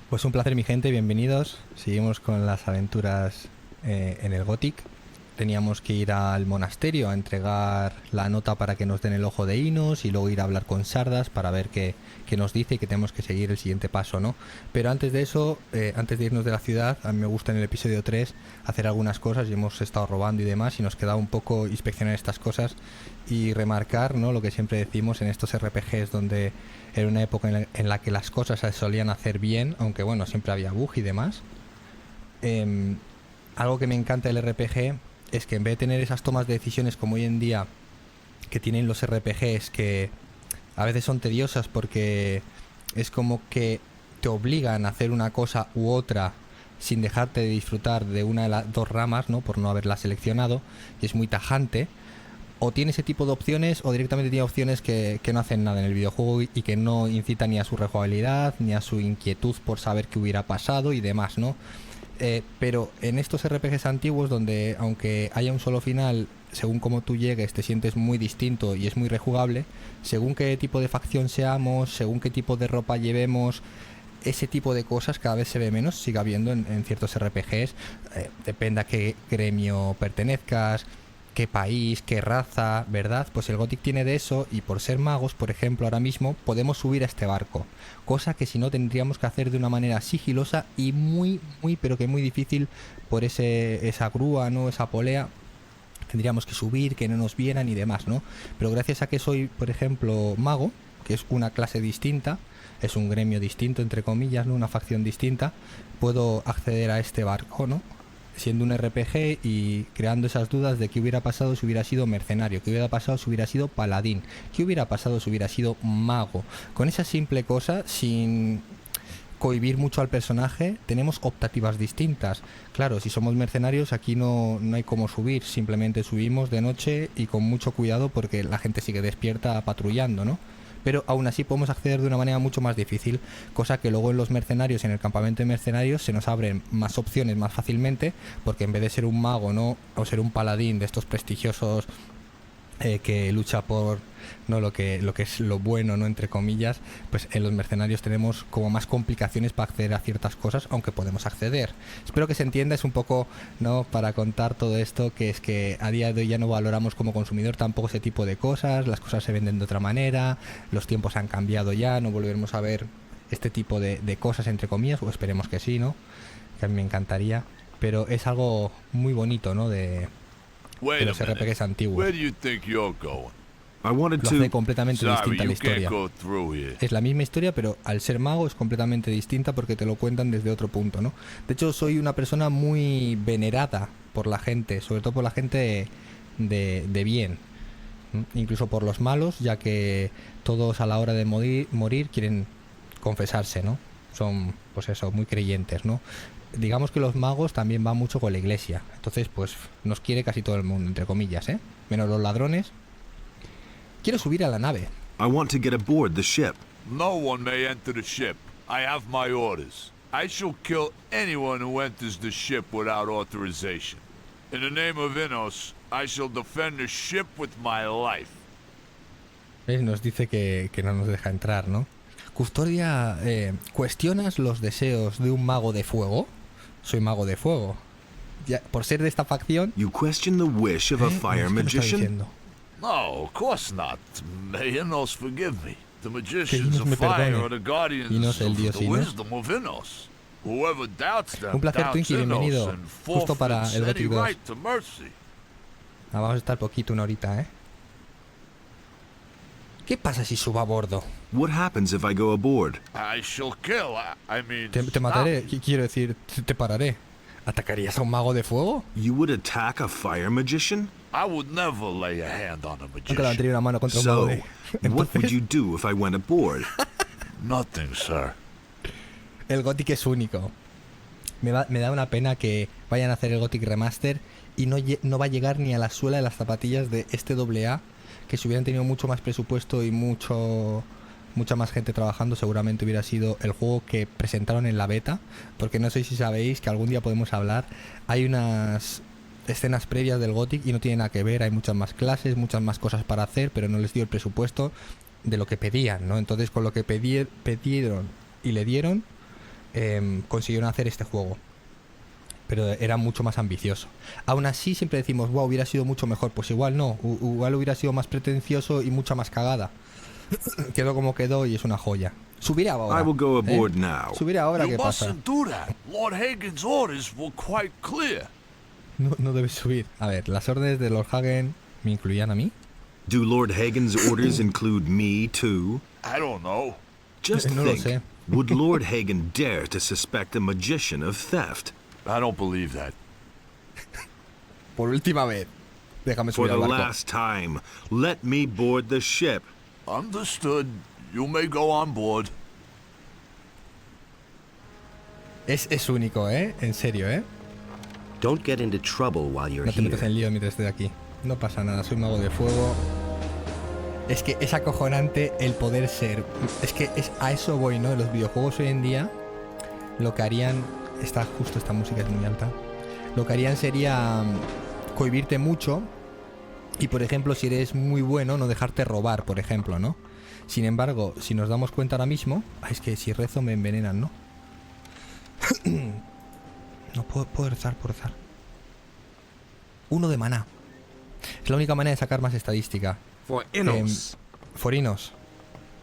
Pues un placer, mi gente, bienvenidos. Seguimos con las aventuras en el Gothic. Teníamos que ir al monasterio a entregar la nota para que nos den el ojo de Inos y luego ir a hablar con Sardas para ver qué nos dice y que tenemos que seguir el siguiente paso, ¿no? Pero antes de eso, antes de irnos de la ciudad, a mí me gusta en el episodio 3 hacer algunas cosas y hemos estado robando y demás y nos queda un poco inspeccionar estas cosas y remarcar, ¿no?, lo que siempre decimos en estos RPGs donde era una época en la que las cosas se solían hacer bien, aunque bueno, siempre había bug y demás. Algo que me encanta del RPG es que en vez de tener esas tomas de decisiones como hoy en día que tienen los RPGs, que a veces son tediosas porque es como que te obligan a hacer una cosa u otra sin dejarte de disfrutar de una de las dos ramas, ¿no?, por no haberla seleccionado, y es muy tajante. O tiene ese tipo de opciones o directamente tiene opciones que no hacen nada en el videojuego y que no incitan ni a su rejugabilidad ni a su inquietud por saber qué hubiera pasado y demás, ¿no? Pero en estos RPGs antiguos, donde aunque haya un solo final, según como tú llegues te sientes muy distinto y es muy rejugable, según qué tipo de facción seamos, según qué tipo de ropa llevemos, ese tipo de cosas cada vez se ve menos, sigue habiendo en ciertos RPGs, depende a qué gremio pertenezcas, qué país, qué raza, ¿verdad? Pues el Gothic tiene de eso, y por ser magos, por ejemplo, ahora mismo podemos subir a este barco, cosa que si no tendríamos que hacer de una manera sigilosa y muy, pero que muy difícil por esa grúa, ¿no?, esa polea. Tendríamos que subir, que no nos vieran y demás, ¿no? Pero gracias a que soy, por ejemplo, mago, que es una clase distinta, es un gremio distinto, entre comillas, ¿no?, una facción distinta, puedo acceder a este barco, ¿no?, siendo un RPG y creando esas dudas de qué hubiera pasado si hubiera sido mercenario, qué hubiera pasado si hubiera sido paladín, qué hubiera pasado si hubiera sido mago. Con esa simple cosa, sin cohibir mucho al personaje, tenemos optativas distintas. Claro, si somos mercenarios aquí no hay cómo subir, simplemente subimos de noche y con mucho cuidado porque la gente sigue despierta patrullando, ¿no? Pero aún así podemos acceder de una manera mucho más difícil, cosa que luego en los mercenarios, en el campamento de mercenarios, se nos abren más opciones más fácilmente, porque en vez de ser un mago, ¿no?, o ser un paladín de estos prestigiosos que lucha por, no, lo que es lo bueno, no, entre comillas, pues en los mercenarios tenemos como más complicaciones para acceder a ciertas cosas, aunque podemos acceder. Espero que se entienda, es un poco, no, para contar todo esto, que es que a día de hoy ya no valoramos como consumidor tampoco ese tipo de cosas, las cosas se venden de otra manera, los tiempos han cambiado ya, no volveremos a ver este tipo de cosas, entre comillas, o esperemos que sí, ¿no?, que a mí me encantaría, pero es algo muy bonito, ¿no?, de los RPGs antiguos. Where do you think you're going? I wanted Lo hace to... completamente Sorry, distinta la you can't historia. go through here. Es la misma historia, pero al ser mago es completamente distinta porque te lo cuentan desde otro punto, ¿no? De hecho, soy una persona muy venerada por la gente, sobre todo por la gente de bien, incluso por los malos, ya que todos a la hora de morir quieren confesarse, ¿no? Son, pues eso, muy creyentes, ¿no? Digamos que los magos también van mucho con la iglesia, entonces pues nos quiere casi todo el mundo, entre comillas, ¿eh? Menos los ladrones. Quiero subir a la nave. I want to get aboard the ship. No one may enter the ship. I have my orders. I shall kill anyone who enters the ship without authorization. In the name of Innos, I shall defend the ship with my life. ¿Ves? Nos dice que no nos deja entrar, ¿no? Custodia, ¿cuestionas los deseos de un mago de fuego? Soy mago de fuego. Ya, por ser de esta facción... You question the wish of a fire ¿Qué me está magician? diciendo? No, of course not. May Innos forgive me. The magicians Innos of me fire perdone. are the guardians Innos, el of dios the Innos. wisdom of Innos. Whoever doubts them Un placer, doubts Twinkie, bienvenido. Innos and Justo para forfeits el any Gothic 2. right to mercy. Ah, vamos a estar poquito, una horita, ¿eh? ¿Qué pasa si subo a bordo? What happens if I go aboard? I shall kill. I mean, Te stop. mataré, quiero decir, te pararé. ¿Atacarías a un mago de fuego? You would attack a fire magician? I would never lay a hand on a Nunca magician. levantaría una mano contra un mago So, de... what would Entonces, you do if I went aboard? Nothing, sir. el Gothic es único. Me da una pena que vayan a hacer el Gothic Remaster y no va a llegar ni a la suela de las zapatillas de este AA, que si hubieran tenido mucho más presupuesto y mucha más gente trabajando, seguramente hubiera sido el juego que presentaron en la beta, porque no sé si sabéis que algún día podemos hablar. Hay unas escenas previas del Gothic y no tiene nada que ver, hay muchas más clases, muchas más cosas para hacer, pero no les dio el presupuesto de lo que pedían, ¿no? Entonces con lo que pidieron y le dieron, consiguieron hacer este juego. Pero era mucho más ambicioso. Aún así siempre decimos, wow, hubiera sido mucho mejor. Pues igual no, igual hubiera sido más pretencioso y mucha más cagada. Quedó como quedó y es una joya. Subiré ahora. I will go aboard now. Subiré ahora, You ¿qué pasa? mustn't do that. Lord Hagen's orders were quite clear. No debes subir. A ver, las órdenes de Lord Hagen me incluían a mí. Do Lord Hagen's orders include me, too? I don't know. Just No lo think, sé. would Lord Hagen dare to suspect a magician of theft? I don't believe that. Por última vez. Déjame For subir the al barco. last time, let me board the ship. Understood. You may go on board. Es único, ¿eh? En serio, ¿eh? Don't get into trouble while you're No te metas here. en lío mientras esté aquí. No pasa nada, soy mago de fuego. Es que es acojonante el poder ser. Es que a eso voy, ¿no? Los videojuegos hoy en día lo que harían. Esta música es muy alta. Lo que harían sería cohibirte mucho. Y por ejemplo, si eres muy bueno, no dejarte robar, por ejemplo, ¿no? Sin embargo, si nos damos cuenta ahora mismo. Es que si rezo me envenenan, ¿no? No puedo rezar, puedo rezar. 1 de maná. Es la única manera de sacar más estadística. For Innos. Forinos.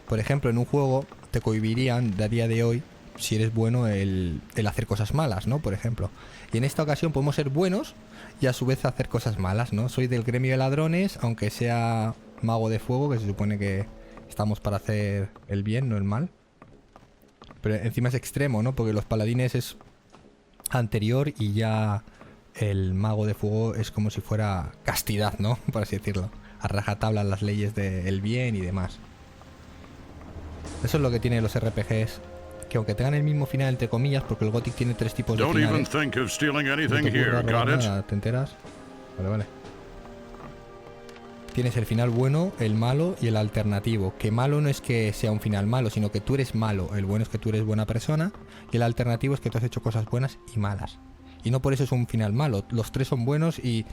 Por ejemplo, en un juego te cohibirían de a día de hoy, si eres bueno, el hacer cosas malas, ¿no? Por ejemplo. Y en esta ocasión podemos ser buenos y a su vez hacer cosas malas, ¿no? Soy del gremio de ladrones, aunque sea mago de fuego, que se supone que estamos para hacer el bien, no el mal. Pero encima es extremo, ¿no? Porque los paladines es anterior y ya el mago de fuego es como si fuera castidad, ¿no? Por así decirlo. A rajatabla las leyes del bien y demás. Eso es lo que tienen los RPGs, que aunque tengan el mismo final entre comillas, porque el Gothic tiene 3 tipos de Don't even finales. think of stealing No anything te ocurra here, robar got it? nada, ¿te enteras? Vale. Tienes el final bueno, el malo y el alternativo. Que malo no es que sea un final malo, sino que tú eres malo. El bueno es que tú eres buena persona. Y el alternativo es que tú has hecho cosas buenas y malas. Y no por eso es un final malo. Los 3 son buenos y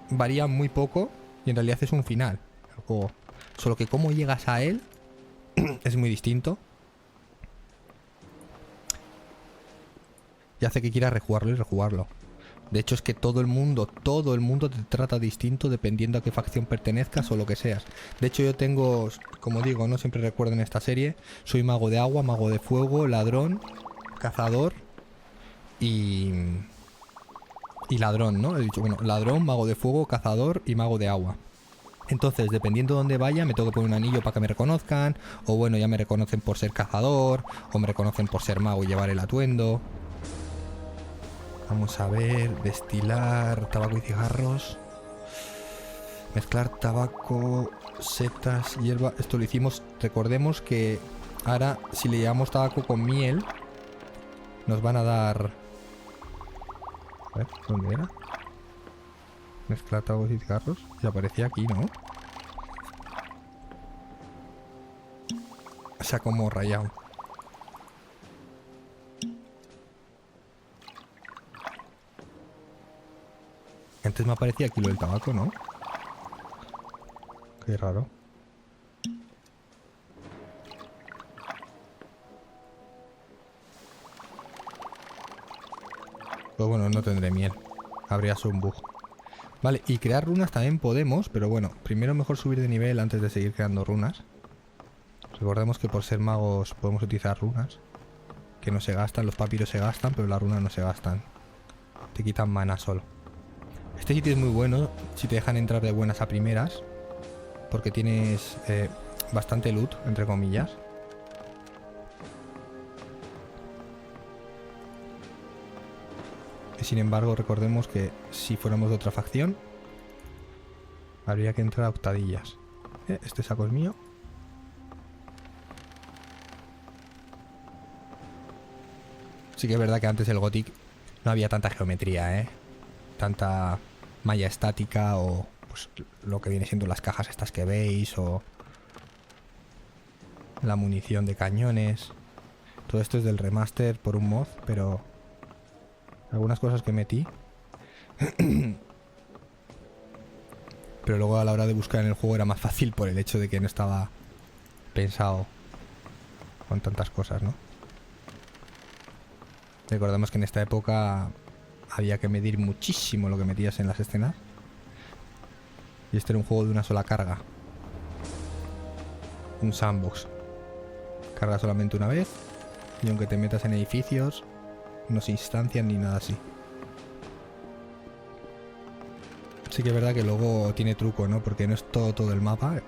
varían muy poco. Y en realidad es un final el juego. Solo que cómo llegas a él es muy distinto. Y hace que quieras rejugarlo y rejugarlo. De hecho es que todo el mundo te trata distinto dependiendo a qué facción pertenezcas o lo que seas. De hecho yo tengo, como digo, no siempre recuerdo en esta serie, soy mago de agua, mago de fuego, ladrón, cazador y ladrón, ¿no? He dicho, bueno, ladrón, mago de fuego, cazador y mago de agua. Entonces, dependiendo de dónde vaya, me tengo que poner un anillo para que me reconozcan, o bueno, ya me reconocen por ser cazador, o me reconocen por ser mago y llevar el atuendo. Vamos a ver, destilar tabaco y cigarros. Mezclar tabaco, setas, hierba. Esto lo hicimos, recordemos que ahora si le llevamos tabaco con miel, nos van a dar... A ver, ¿dónde era? Mezclar tabaco y cigarros. Y aparecía aquí, ¿no? O sea, como rayado. Antes me aparecía aquí lo del tabaco, ¿no? Qué raro. Pues bueno, no tendré miel. Habría sido un bug. Vale, y crear runas también podemos, pero bueno, primero mejor subir de nivel antes de seguir creando runas. Recordemos que por ser magos podemos utilizar runas. Que no se gastan, los papiros se gastan, pero las runas no se gastan. Te quitan mana solo. Este sitio es muy bueno si te dejan entrar de buenas a primeras, porque tienes bastante loot, entre comillas. Y sin embargo, recordemos que si fuéramos de otra facción, habría que entrar a octadillas. Este saco es mío. Sí que es verdad que antes el Gothic no había tanta geometría, tanta malla estática o pues lo que viene siendo las cajas estas que veis o la munición de cañones. Todo esto es del remaster por un mod, pero algunas cosas que metí pero luego a la hora de buscar en el juego era más fácil por el hecho de que no estaba pensado con tantas cosas, ¿no? Recordamos que en esta época había que medir muchísimo lo que metías en las escenas. Y este era un juego de una sola carga. Un sandbox. Carga solamente una vez. Y aunque te metas en edificios, no se instancian ni nada así. Sí que es verdad que luego tiene truco, ¿no? Porque no es todo el mapa.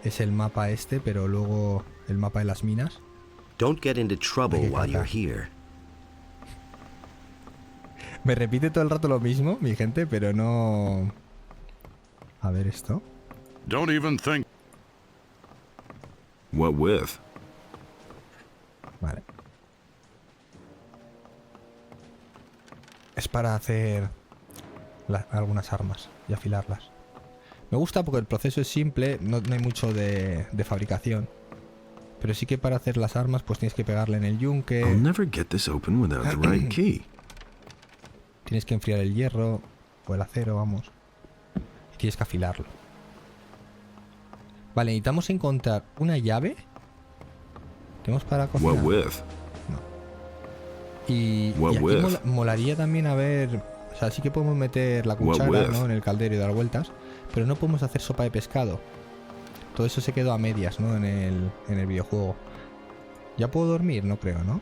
Es el mapa este, pero luego el mapa de las minas. Don't get into trouble while you're here. Me repite todo el rato lo mismo, mi gente, pero no... A ver esto. Don't even think. What with? Vale. Es para hacer algunas armas y afilarlas. Me gusta porque el proceso es simple, no hay mucho de fabricación. Pero sí que para hacer las armas pues tienes que pegarle en el yunque. I'll never get this open without the right key. Tienes que enfriar el hierro o el acero, vamos. Y tienes que afilarlo. Vale, necesitamos encontrar una llave. ¿Tenemos para cocinar? What with? Y What aquí with? molaría también a ver... O sea, sí que podemos meter la What cuchara, with? ¿no? En el caldero y dar vueltas. Pero no podemos hacer sopa de pescado. Todo eso se quedó a medias, ¿no? En el videojuego. ¿Ya puedo dormir? No creo, ¿no?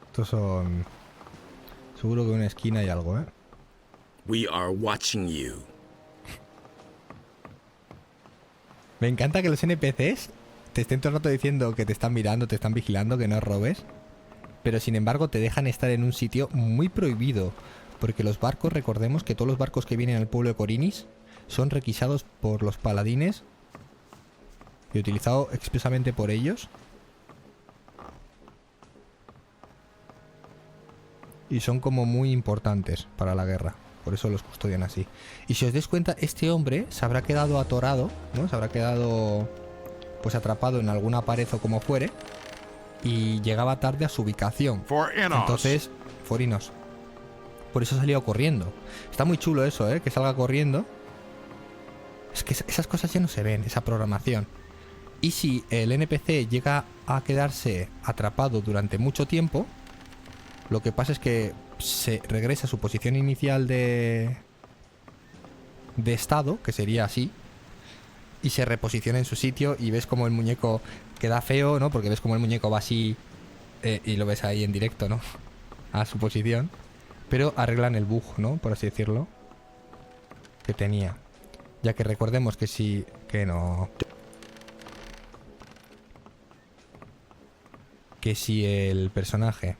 Estos son... Seguro que en una esquina hay algo, ¿eh? We are watching you. Me encanta que los NPCs te estén todo el rato diciendo que te están mirando, te están vigilando, que no robes. Pero sin embargo te dejan estar en un sitio muy prohibido. Porque los barcos, recordemos que todos los barcos que vienen al pueblo de Corinis son requisados por los paladines y utilizados expresamente por ellos. Y son como muy importantes para la guerra. Por eso los custodian así. Y si os dais cuenta, este hombre se habrá quedado atorado, ¿no? Se habrá quedado pues atrapado en alguna pared o como fuere. Y llegaba tarde a su ubicación. Entonces, Forinos. Por eso salió corriendo. Está muy chulo eso, ¿eh? Que salga corriendo. Es que esas cosas ya no se ven, esa programación. Y si el NPC llega a quedarse atrapado durante mucho tiempo, lo que pasa es que se regresa a su posición inicial de estado, que sería así, y se reposiciona en su sitio y ves como el muñeco queda feo, ¿no? Porque ves como el muñeco va así y lo ves ahí en directo, ¿no? A su posición. Pero arreglan el bug, ¿no? Por así decirlo, que tenía. Ya que recordemos que si... Que no... Que si el personaje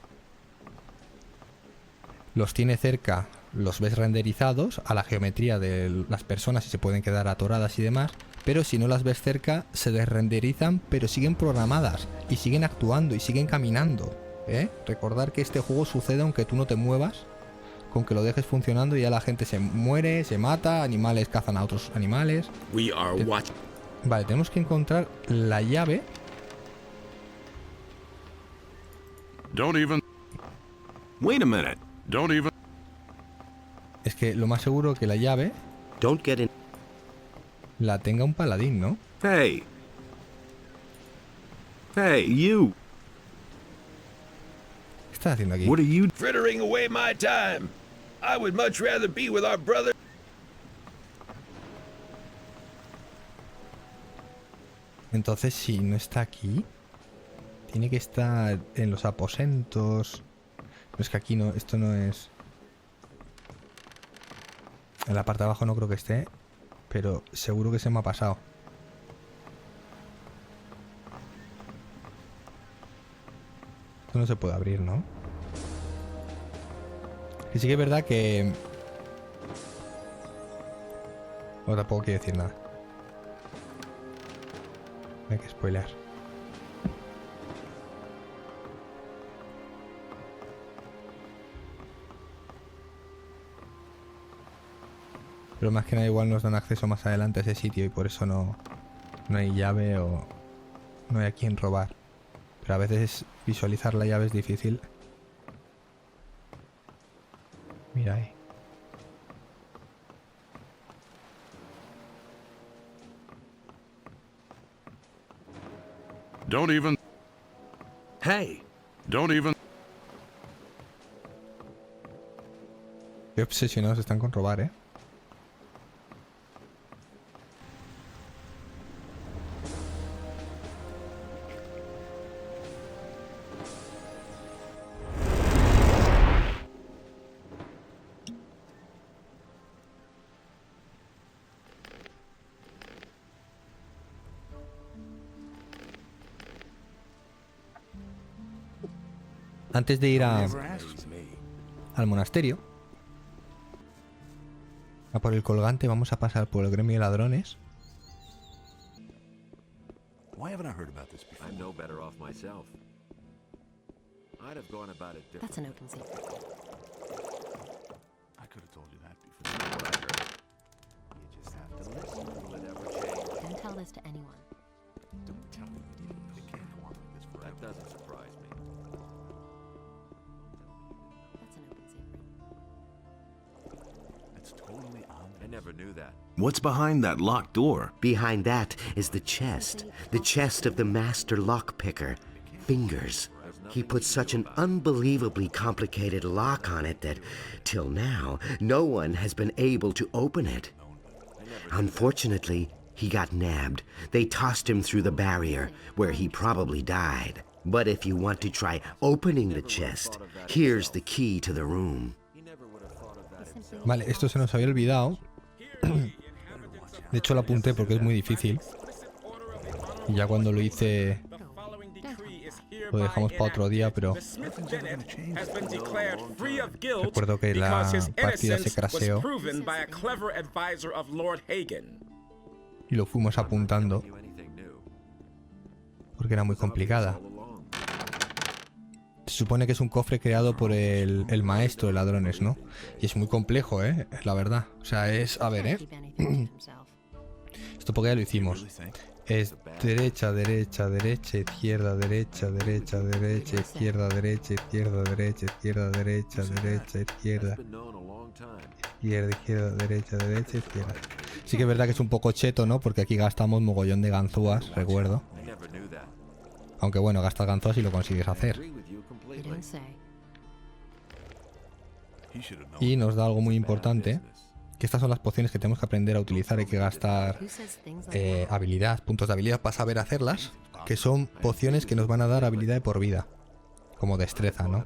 los tiene cerca, los ves renderizados a la geometría de las personas y se pueden quedar atoradas y demás. Pero si no las ves cerca, se desrenderizan, pero siguen programadas y siguen actuando y siguen caminando, ¿eh? Recordar que este juego sucede aunque tú no te muevas, con que lo dejes funcionando y ya la gente se muere, se mata, animales cazan a otros animales. We are watching. Vale, tenemos que encontrar la llave. Don't even. Wait a minute. Don't even. Es que lo más seguro que la llave Don't get in. la tenga un paladín, ¿no? Hey. Hey, you. ¿Qué estás haciendo aquí? What are you? Frittering away my time. I would much rather be with our brother. Entonces, si no está aquí, tiene que estar en los aposentos. No, es que aquí no, esto no es... En la parte de abajo no creo que esté, pero seguro que se me ha pasado. Esto no se puede abrir, ¿no? Y sí que es verdad que... No, tampoco quiero decir nada. No hay que spoilear. Pero más que nada igual nos dan acceso más adelante a ese sitio y por eso no hay llave o no hay a quien robar. Pero a veces visualizar la llave es difícil. Mira ahí. Don't even. Hey, Don't even. Qué obsesionados están con robar, ¿eh? Antes de ir al monasterio, a por el colgante, vamos a pasar por el gremio de ladrones. Why haven't I heard about this before? I'm no better off myself. I'd have gone about it That's differently. an open secret. I could have told you that before. What I heard. You just have to listen. Will it ever change? Don't tell this to anyone. Don't tell me. It can't go on like this That forever. doesn't surprise me. That's an open secret. It's totally on. I never knew that. what's behind that locked door? Behind that is the chest of the master lockpicker. Fingers. He put such an unbelievably complicated lock on it that, till now, no one has been able to open it. Unfortunately, he got nabbed. They tossed him through the barrier, where he probably died. But if you want to try opening the chest, here's the key to the room. He never would have thought of that himself. Vale, esto se nos había olvidado. De hecho lo apunté porque es muy difícil. Y ya cuando lo hice lo dejamos para otro día, pero recuerdo que la partida se craseó y lo fuimos apuntando porque era muy complicada. Se supone que es un cofre creado por el maestro de ladrones, ¿no? Y es muy complejo, la verdad. O sea, es... A ver, Keep anything to himself. Esto porque ya lo hicimos. Es derecha, derecha, derecha, izquierda, derecha, derecha, derecha, izquierda, derecha, izquierda, derecha, izquierda, derecha, derecha, izquierda, Been known a long time. izquierda, izquierda, derecha, derecha, izquierda. Sí que es verdad que es un poco cheto, ¿no? Porque aquí gastamos mogollón de ganzúas, recuerdo. I never knew that. Aunque bueno, gastas ganzúas y lo consigues hacer. Agree with you You completely. don't say. He should have known. Y nos da algo muy importante, que estas son las pociones que tenemos que aprender a utilizar. Hay que gastar Who says things like habilidad, puntos de habilidad para saber hacerlas, que son pociones que nos van a dar habilidad de por vida, como destreza, ¿no?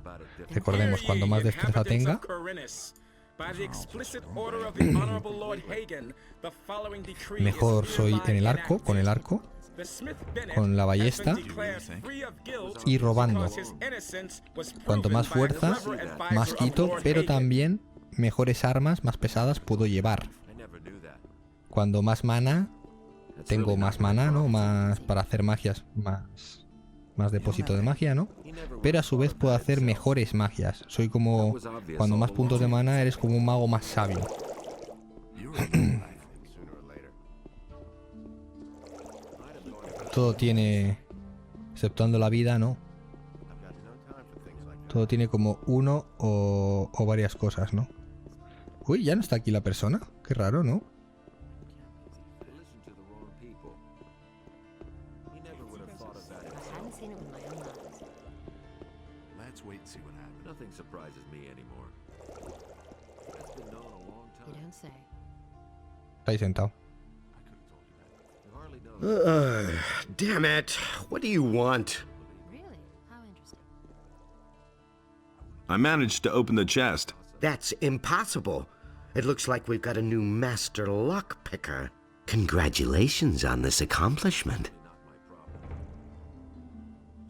Recordemos, cuando más destreza tenga, mejor soy en el arco, con la ballesta y robando. Cuanto más fuerza, más quito, pero también mejores armas, más pesadas puedo llevar. I never knew that. Cuando más mana, tengo más mana, ¿no? Más para hacer magias, más depósito de magia, ¿no? Pero a su vez puedo hacer mejores magias. Soy como, cuando más puntos de mana, eres como un mago más sabio. Todo tiene, exceptuando la vida, ¿no? Todo tiene como uno o varias cosas, ¿no? Uy, ya no está aquí la persona. Qué raro, ¿no? Listen to the wrong people. He never would have thought of that I himself. haven't seen it with my own eyes. Let's wait and see what happens. Nothing surprises me anymore. That's been known a long You time. don't say. Está ahí sentado. You hardly know. Damn it. What do you want? Really? How interesting. I managed to open the chest. That's impossible. It looks like we've got a new master lockpicker. Congratulations on this accomplishment.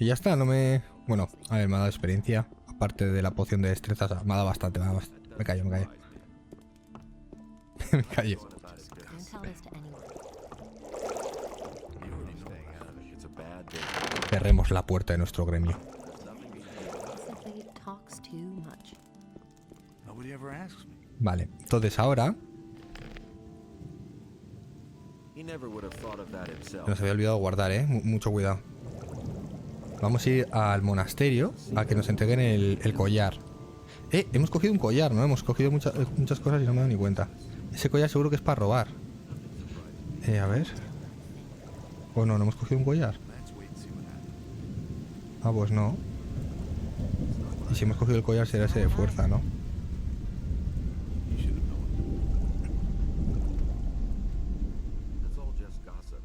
Y ya está, no me... Bueno, a ver, me ha dado experiencia. Aparte de la poción de destreza, o sea, me ha dado bastante, me callo. me callo. Me callo. Don't tell this to anyone. It's a bad day. Cerremos la puerta de nuestro gremio. Simply talks too much. Nobody ever asks me. Vale, entonces ahora... He never would have thought of that himself. Nos había olvidado guardar, mucho cuidado. Vamos a ir al monasterio a que nos entreguen el collar. Hemos cogido un collar, ¿no? Hemos cogido muchas cosas y no me he dado ni cuenta. Ese collar seguro que es para robar. A ver. ¿O no hemos cogido un collar? Ah, pues no. Y si hemos cogido el collar será ese de fuerza, ¿no? That's all just gossip.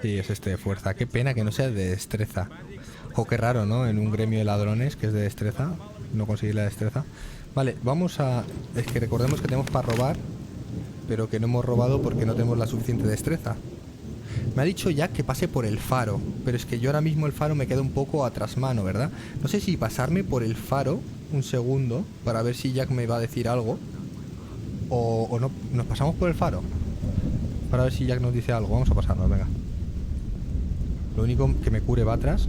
Sí, es este de fuerza. Qué pena que no sea de destreza. O qué raro, ¿no? En un gremio de ladrones que es de destreza, no conseguir la destreza. Vale, vamos a... Es que recordemos que tenemos para robar, pero que no hemos robado porque no tenemos la suficiente destreza. Me ha dicho Jack que pase por el faro, pero es que yo ahora mismo el faro me queda un poco atrás mano, ¿verdad? No sé si pasarme por el faro un segundo para ver si Jack me va a decir algo. O no, nos pasamos por el faro para ver si Jack nos dice algo. Vamos a pasarnos, venga. Lo único que me cure va atrás.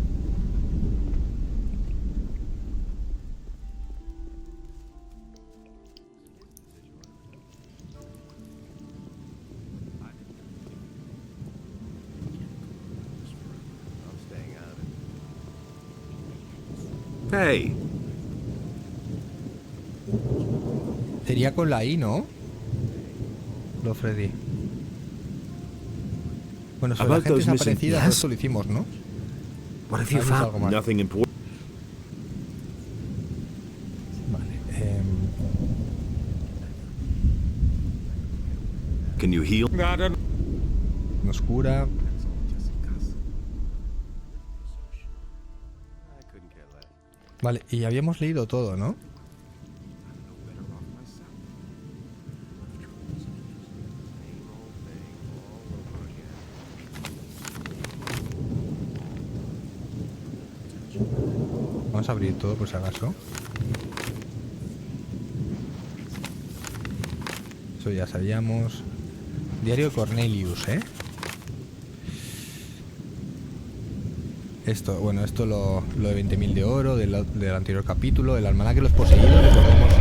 Hey, Sería con la I, ¿no? Lo Freddy. Bueno, sobre la About gente those missing desaparecida, pieces. esto lo hicimos, ¿no? What have you Hacemos found? algo más. nothing important. Vale. Can you heal? Nos cura. Vale, y habíamos leído todo, ¿no? Vamos a abrir todo por si acaso. Eso ya sabíamos. Diario de Cornelius, ¿eh? Esto, bueno, esto lo de 20.000 de oro del anterior capítulo, el almanaque de los poseídos. Recordemos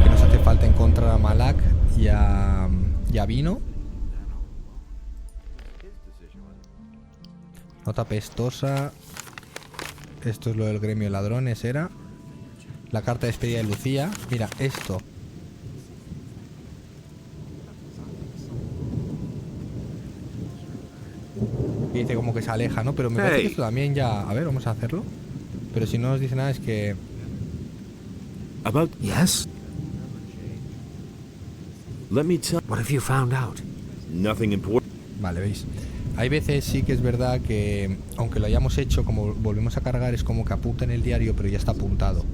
que nos hace falta encontrar a Malak y a Vino. Nota pestosa. Esto es lo del gremio de ladrones, era. La carta de despedida de Lucía. Mira, esto. Y dice como que se aleja, ¿no? Pero me parece que esto también ya... A ver, vamos a hacerlo. Pero si no nos dice nada es que... About Yes? let me tell What have you found out? nothing important. Vale, veis. Hay veces sí que es verdad que, aunque lo hayamos hecho, como volvemos a cargar, es como que apunta en el diario, pero ya está apuntado.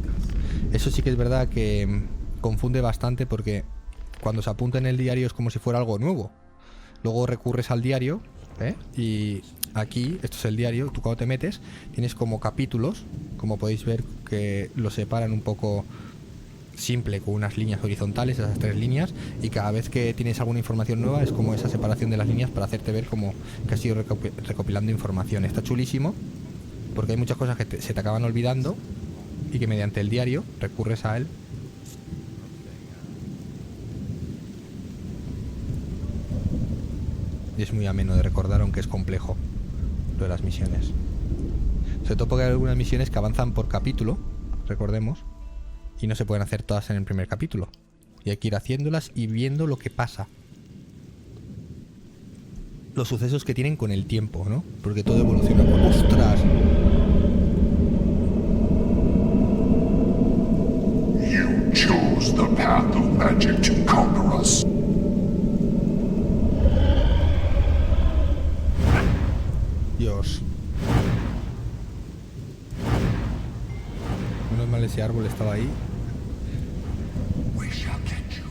Eso sí que es verdad que confunde bastante porque cuando se apunta en el diario es como si fuera algo nuevo. Luego recurres al diario, ¿eh? Y aquí, esto es el diario, tú cuando te metes tienes como capítulos, como podéis ver que lo separan un poco simple con unas líneas horizontales, esas 3 líneas, y cada vez que tienes alguna información nueva es como esa separación de las líneas para hacerte ver como que has ido recopilando información. Está chulísimo porque hay muchas cosas que se te acaban olvidando y que mediante el diario recurres a él. Y es muy ameno de recordar, aunque es complejo lo de las misiones. Sobre todo porque hay algunas misiones que avanzan por capítulo, recordemos, y no se pueden hacer todas en el primer capítulo. Y hay que ir haciéndolas y viendo lo que pasa. Los sucesos que tienen con el tiempo, ¿no? Porque todo evoluciona con... ¡Ostras! You chose the path of magic to conquer us. Dios. Menos mal ese árbol estaba ahí. We shall get you.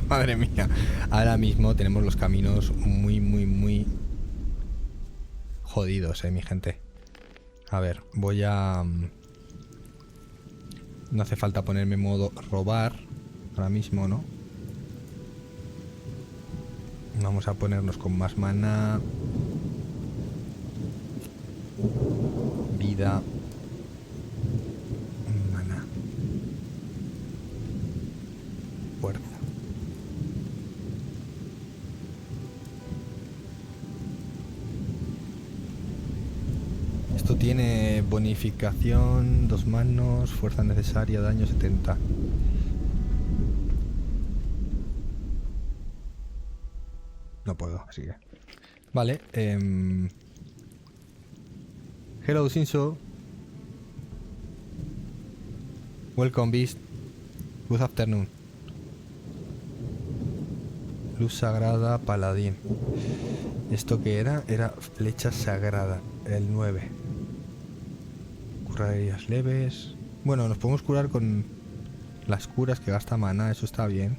Madre mía. Ahora mismo tenemos los caminos muy jodidos, mi gente. A ver, voy a... No hace falta ponerme modo robar ahora mismo, ¿no? Vamos a ponernos con más mana. Vida. Mana. Fuerza. Esto tiene bonificación, 2 manos, fuerza necesaria, daño 70. No puedo, así que... Vale, hello, Shinso. Welcome, Beast. Good afternoon. Luz sagrada, paladín. ¿Esto qué era? Era flecha sagrada, el 9. Curar heridas leves. Bueno, nos podemos curar con las curas que gasta mana, eso está bien.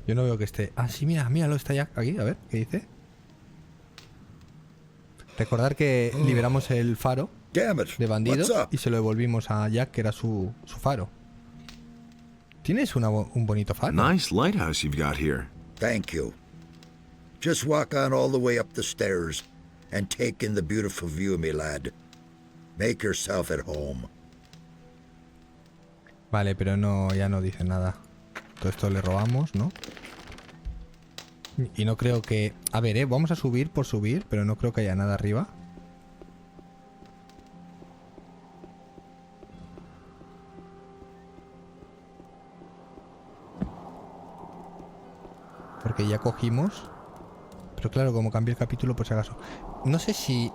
Yo no veo que esté... Ah, sí, mira, míralo, está ya aquí. A ver, ¿qué dice? Recordar que liberamos el faro de bandidos y se lo devolvimos a Jack, que era su faro. ¿Tienes un bonito faro? Nice lighthouse you've got here. Thank you. Just walk on all the way up the stairs and take in the beautiful view, me lad. Make yourself at home. Vale, pero no, ya no dice nada. Todo esto le robamos, ¿no? Y no creo que... A ver, vamos a subir por subir, pero no creo que haya nada arriba. Porque ya cogimos. Pero claro, como cambié el capítulo, por si acaso. No sé si...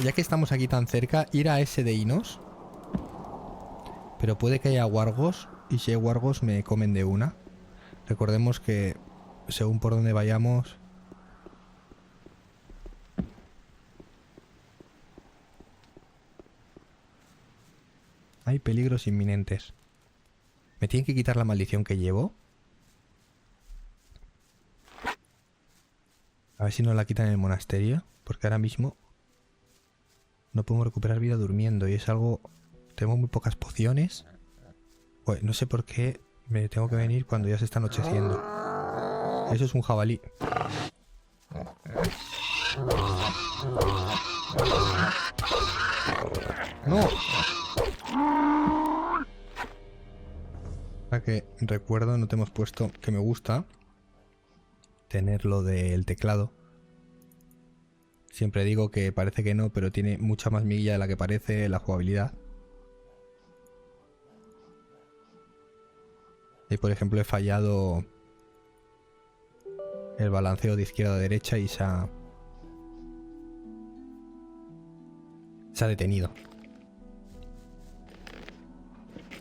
Ya que estamos aquí tan cerca, ir a ese de Inos. Pero puede que haya wargos. Y si hay wargos me comen de una. Recordemos que según por donde vayamos... Hay peligros inminentes. ¿Me tienen que quitar la maldición que llevo? A ver si nos la quitan en el monasterio. Porque ahora mismo no podemos recuperar vida durmiendo. Y es algo... Tengo muy pocas pociones. Pues no sé por qué me tengo que venir cuando ya se está anocheciendo. Eso es un jabalí. ¡No! Ahora que recuerdo, no te hemos puesto que me gusta tener lo del teclado. Siempre digo que parece que no, pero tiene mucha más miguilla de la que parece la jugabilidad. Y por ejemplo he fallado el balanceo de izquierda a derecha y se ha detenido.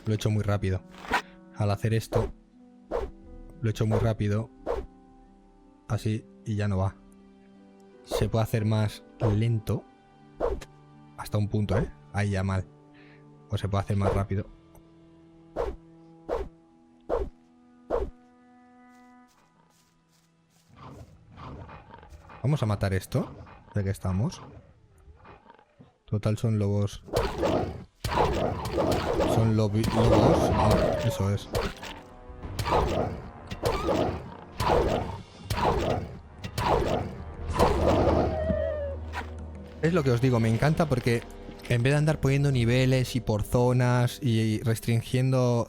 Lo he hecho muy rápido. Al hacer esto, lo he hecho muy rápido. Así y ya no va. Se puede hacer más lento. Hasta un punto, ¿eh? Ahí ya mal. O se puede hacer más rápido. Vamos a matar esto, ya que estamos. Total son lobos. Son lobos. Ah, eso es. Es lo que os digo, me encanta porque en vez de andar poniendo niveles y por zonas y restringiendo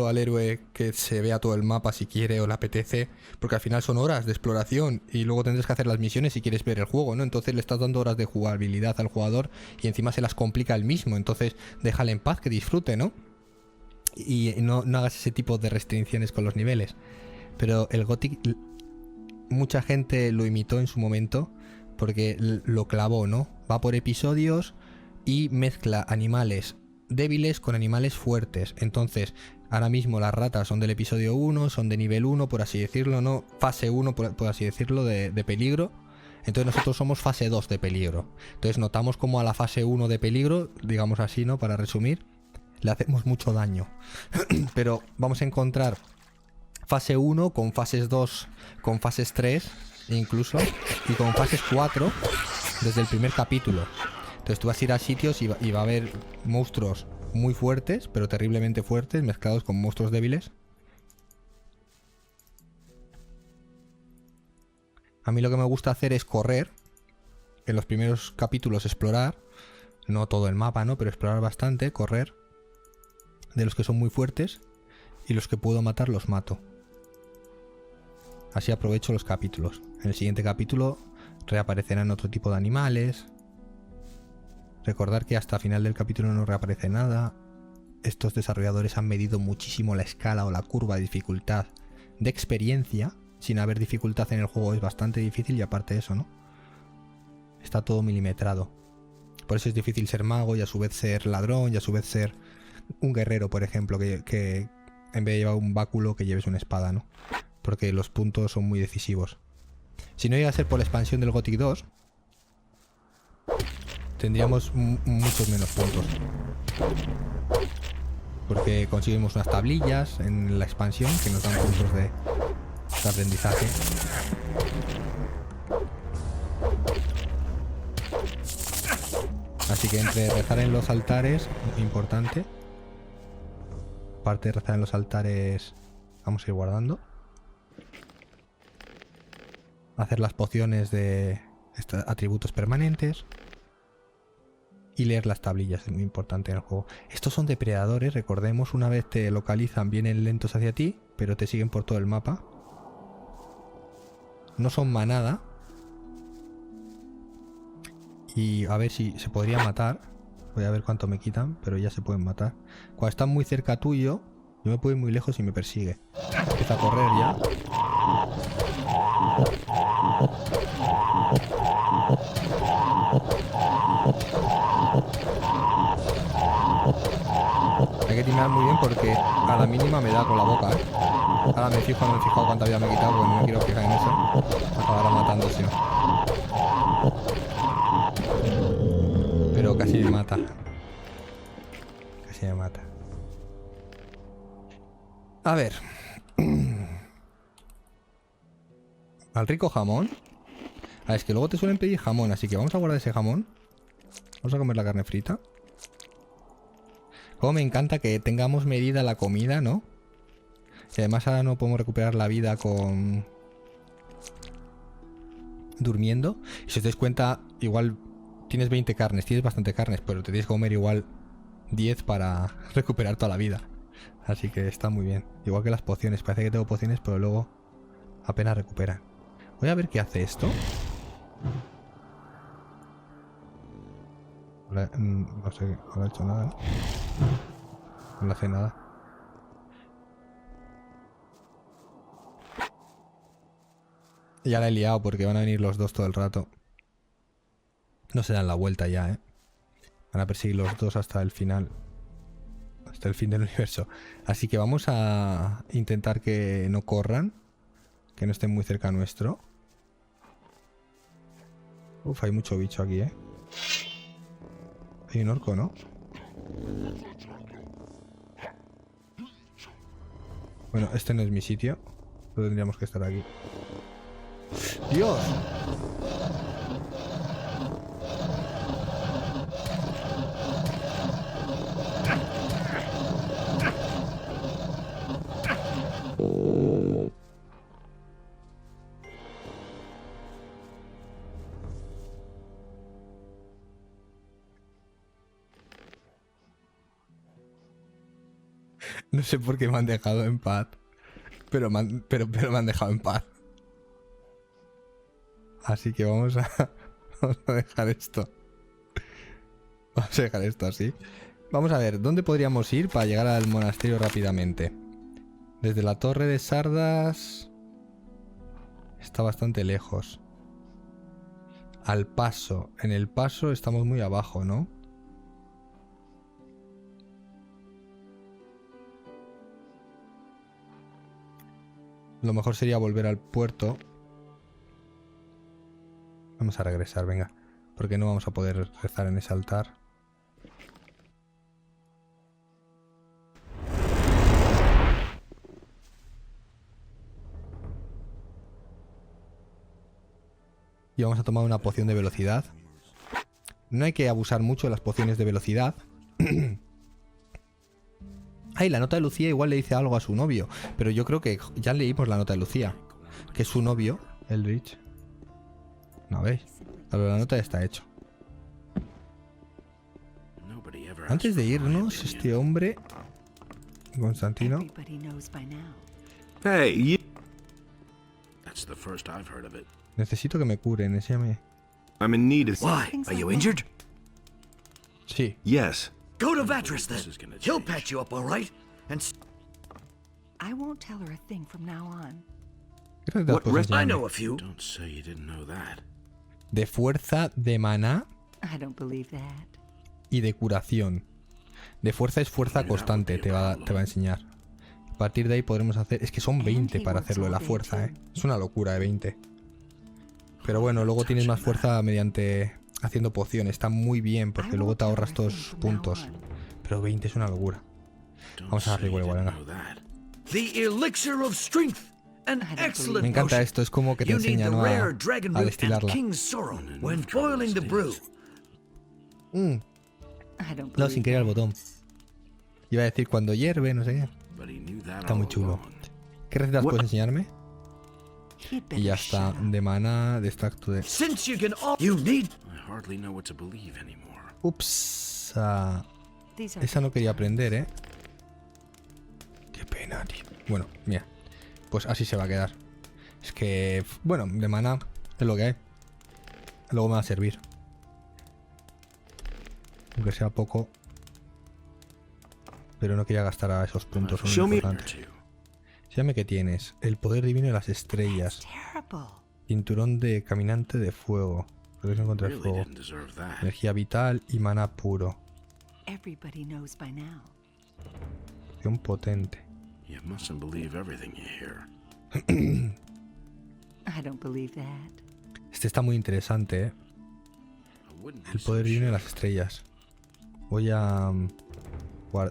al héroe que se vea todo el mapa si quiere o le apetece, porque al final son horas de exploración y luego tendrás que hacer las misiones si quieres ver el juego, ¿no? Entonces le estás dando horas de jugabilidad al jugador y encima se las complica él mismo, entonces déjale en paz, que disfrute, ¿no? Y no hagas ese tipo de restricciones con los niveles. Pero el Gothic, mucha gente lo imitó en su momento porque lo clavó, ¿no? Va por episodios y mezcla animales débiles con animales fuertes. Entonces, ahora mismo las ratas son del episodio 1, son de nivel 1, por así decirlo, ¿no? Fase 1, por así decirlo, de peligro. Entonces nosotros somos fase 2 de peligro. Entonces notamos como a la fase 1 de peligro, digamos así, ¿no? Para resumir, le hacemos mucho daño. Pero vamos a encontrar fase 1 con fases 2, con fases 3 incluso, y con fases 4 desde el primer capítulo. Entonces tú vas a ir a sitios y va a haber monstruos muy fuertes, pero terriblemente fuertes, mezclados con monstruos débiles. A mí lo que me gusta hacer es correr. En los primeros capítulos explorar. No todo el mapa, ¿no? Pero explorar bastante, correr. De los que son muy fuertes. Y los que puedo matar los mato. Así aprovecho los capítulos. En el siguiente capítulo reaparecerán otro tipo de animales. Recordar que hasta final del capítulo no reaparece nada. Estos desarrolladores han medido muchísimo la escala o la curva de dificultad de experiencia. Sin haber dificultad en el juego es bastante difícil y aparte de eso, ¿no? Está todo milimetrado. Por eso es difícil ser mago y a su vez ser ladrón y a su vez ser un guerrero, por ejemplo, que en vez de llevar un báculo que lleves una espada, ¿no? Porque los puntos son muy decisivos. Si no llega a ser por la expansión del Gothic 2, tendríamos muchos menos puntos. Porque conseguimos unas tablillas en la expansión que nos dan puntos de aprendizaje. Así que entre rezar en los altares, importante. Aparte de rezar en los altares, vamos a ir guardando. Hacer las pociones de atributos permanentes. Y leer las tablillas, es muy importante en el juego. Estos son depredadores, recordemos, una vez te localizan vienen lentos hacia ti, pero te siguen por todo el mapa. No son manada. Y a ver si se podría matar. Voy a ver cuánto me quitan, pero ya se pueden matar. Cuando están muy cerca tuyo, yo me puedo ir muy lejos y me persigue. Empieza a correr ya. Hay que tirar muy bien porque a la mínima me da con la boca, ¿eh? Ahora me fijo, no me he fijado cuánta vida me he quitado porque no me quiero fijar en eso. Acabará matándose. Pero casi me mata. Casi me mata. A ver. Al rico jamón. Ah, es que luego te suelen pedir jamón, así que vamos a guardar ese jamón. Vamos a comer la carne frita. Como me encanta que tengamos medida la comida, ¿no? Y además ahora no podemos recuperar la vida con... durmiendo. Y si os dais cuenta, igual tienes 20 carnes, tienes bastante carnes, pero te tienes que comer igual 10 para recuperar toda la vida. Así que está muy bien. Igual que las pociones, parece que tengo pociones, pero luego apenas recuperan. Voy a ver qué hace esto. No sé, no le he hecho nada, ¿no? No le hace nada. Ya la he liado porque van a venir los dos todo el rato. No se dan la vuelta ya, ¿eh? Van a perseguir los dos hasta el final. Hasta el fin del universo. Así que vamos a intentar que no corran. Que no estén muy cerca nuestro. Uf, hay mucho bicho aquí, ¿eh? Hay un orco, ¿no? Bueno, este no es mi sitio. No tendríamos que estar aquí. ¡Dios! No sé por qué me han dejado en paz. Pero me han dejado en paz. Así que vamos a dejar esto. Vamos a dejar esto así. Vamos a ver, ¿dónde podríamos ir para llegar al monasterio rápidamente? Desde la torre de Sardas... Está bastante lejos. Al paso. En el paso estamos muy abajo, ¿no? Lo mejor sería volver al puerto. Vamos a regresar, venga. Porque no vamos a poder rezar en ese altar. Y vamos a tomar una poción de velocidad. No hay que abusar mucho de las pociones de velocidad. Ay, la nota de Lucía igual le dice algo a su novio. Pero yo creo que ya leímos la nota de Lucía. Que es su novio, Eldritch. No, ¿veis? La nota ya está hecho. Nobody ever Antes de irnos, este hombre, Constantino, Everybody knows by now. Hey, you. That's the first I've heard of it. necesito que me curen, enséñame. I'm in need of. Why? Are you injured? Sí. Yes. Go to Vatras then. This is gonna He'll change. patch you up all right. And I won't tell her a thing from now on. ¿Qué recetas What puedes rest- I enseñarme? know a few. Don't say you didn't know that. De fuerza, de maná I don't believe that. y de curación. De fuerza es fuerza constante, te va a enseñar. A partir de ahí podremos hacer... Es que son 20 para hacerlo de la fuerza, ¿eh? Es una locura de 20. Pero bueno, luego tienes más fuerza mediante... haciendo pociones. Está muy bien porque luego te ahorras todos puntos. Pero 20 es una locura. Don't Vamos a darle say you igual, didn't venga. know that. The elixir of strength. An excellent Me encanta potion. esto, es como que te You need enseña, the ¿no? rare dragon a root and destilarla. king's sorrow when boiling the brew. Mm, I don't no, believe sin querer el botón. Iba a decir cuando hierve, no sé qué. But he knew that Está all muy chulo. along. ¿Qué recetas puedes enseñarme? He'd better Y ya está. shut up. De maná, de extracto de... Since you can all you need. I hardly know what to believe anymore. Ups. These are Esa no quería aprender, ¿eh? Qué pena, tío. Bueno, mira. Pues así se va a quedar. Es que... Bueno, de maná es lo que hay. Luego me va a servir. Aunque sea poco. Pero no quería gastar a esos puntos. Son Show muy me- importantes. Enséñame qué tienes. El poder divino de las estrellas. terrible. Cinturón de caminante de fuego. Protección contra el Really fuego. didn't deserve that. Energía vital y maná puro. Everybody knows by now. Acción potente. You mustn't believe everything you hear. I don't believe that. Este está muy interesante, ¿eh? I wouldn't be El so poder divino de sure. las estrellas. Voy a...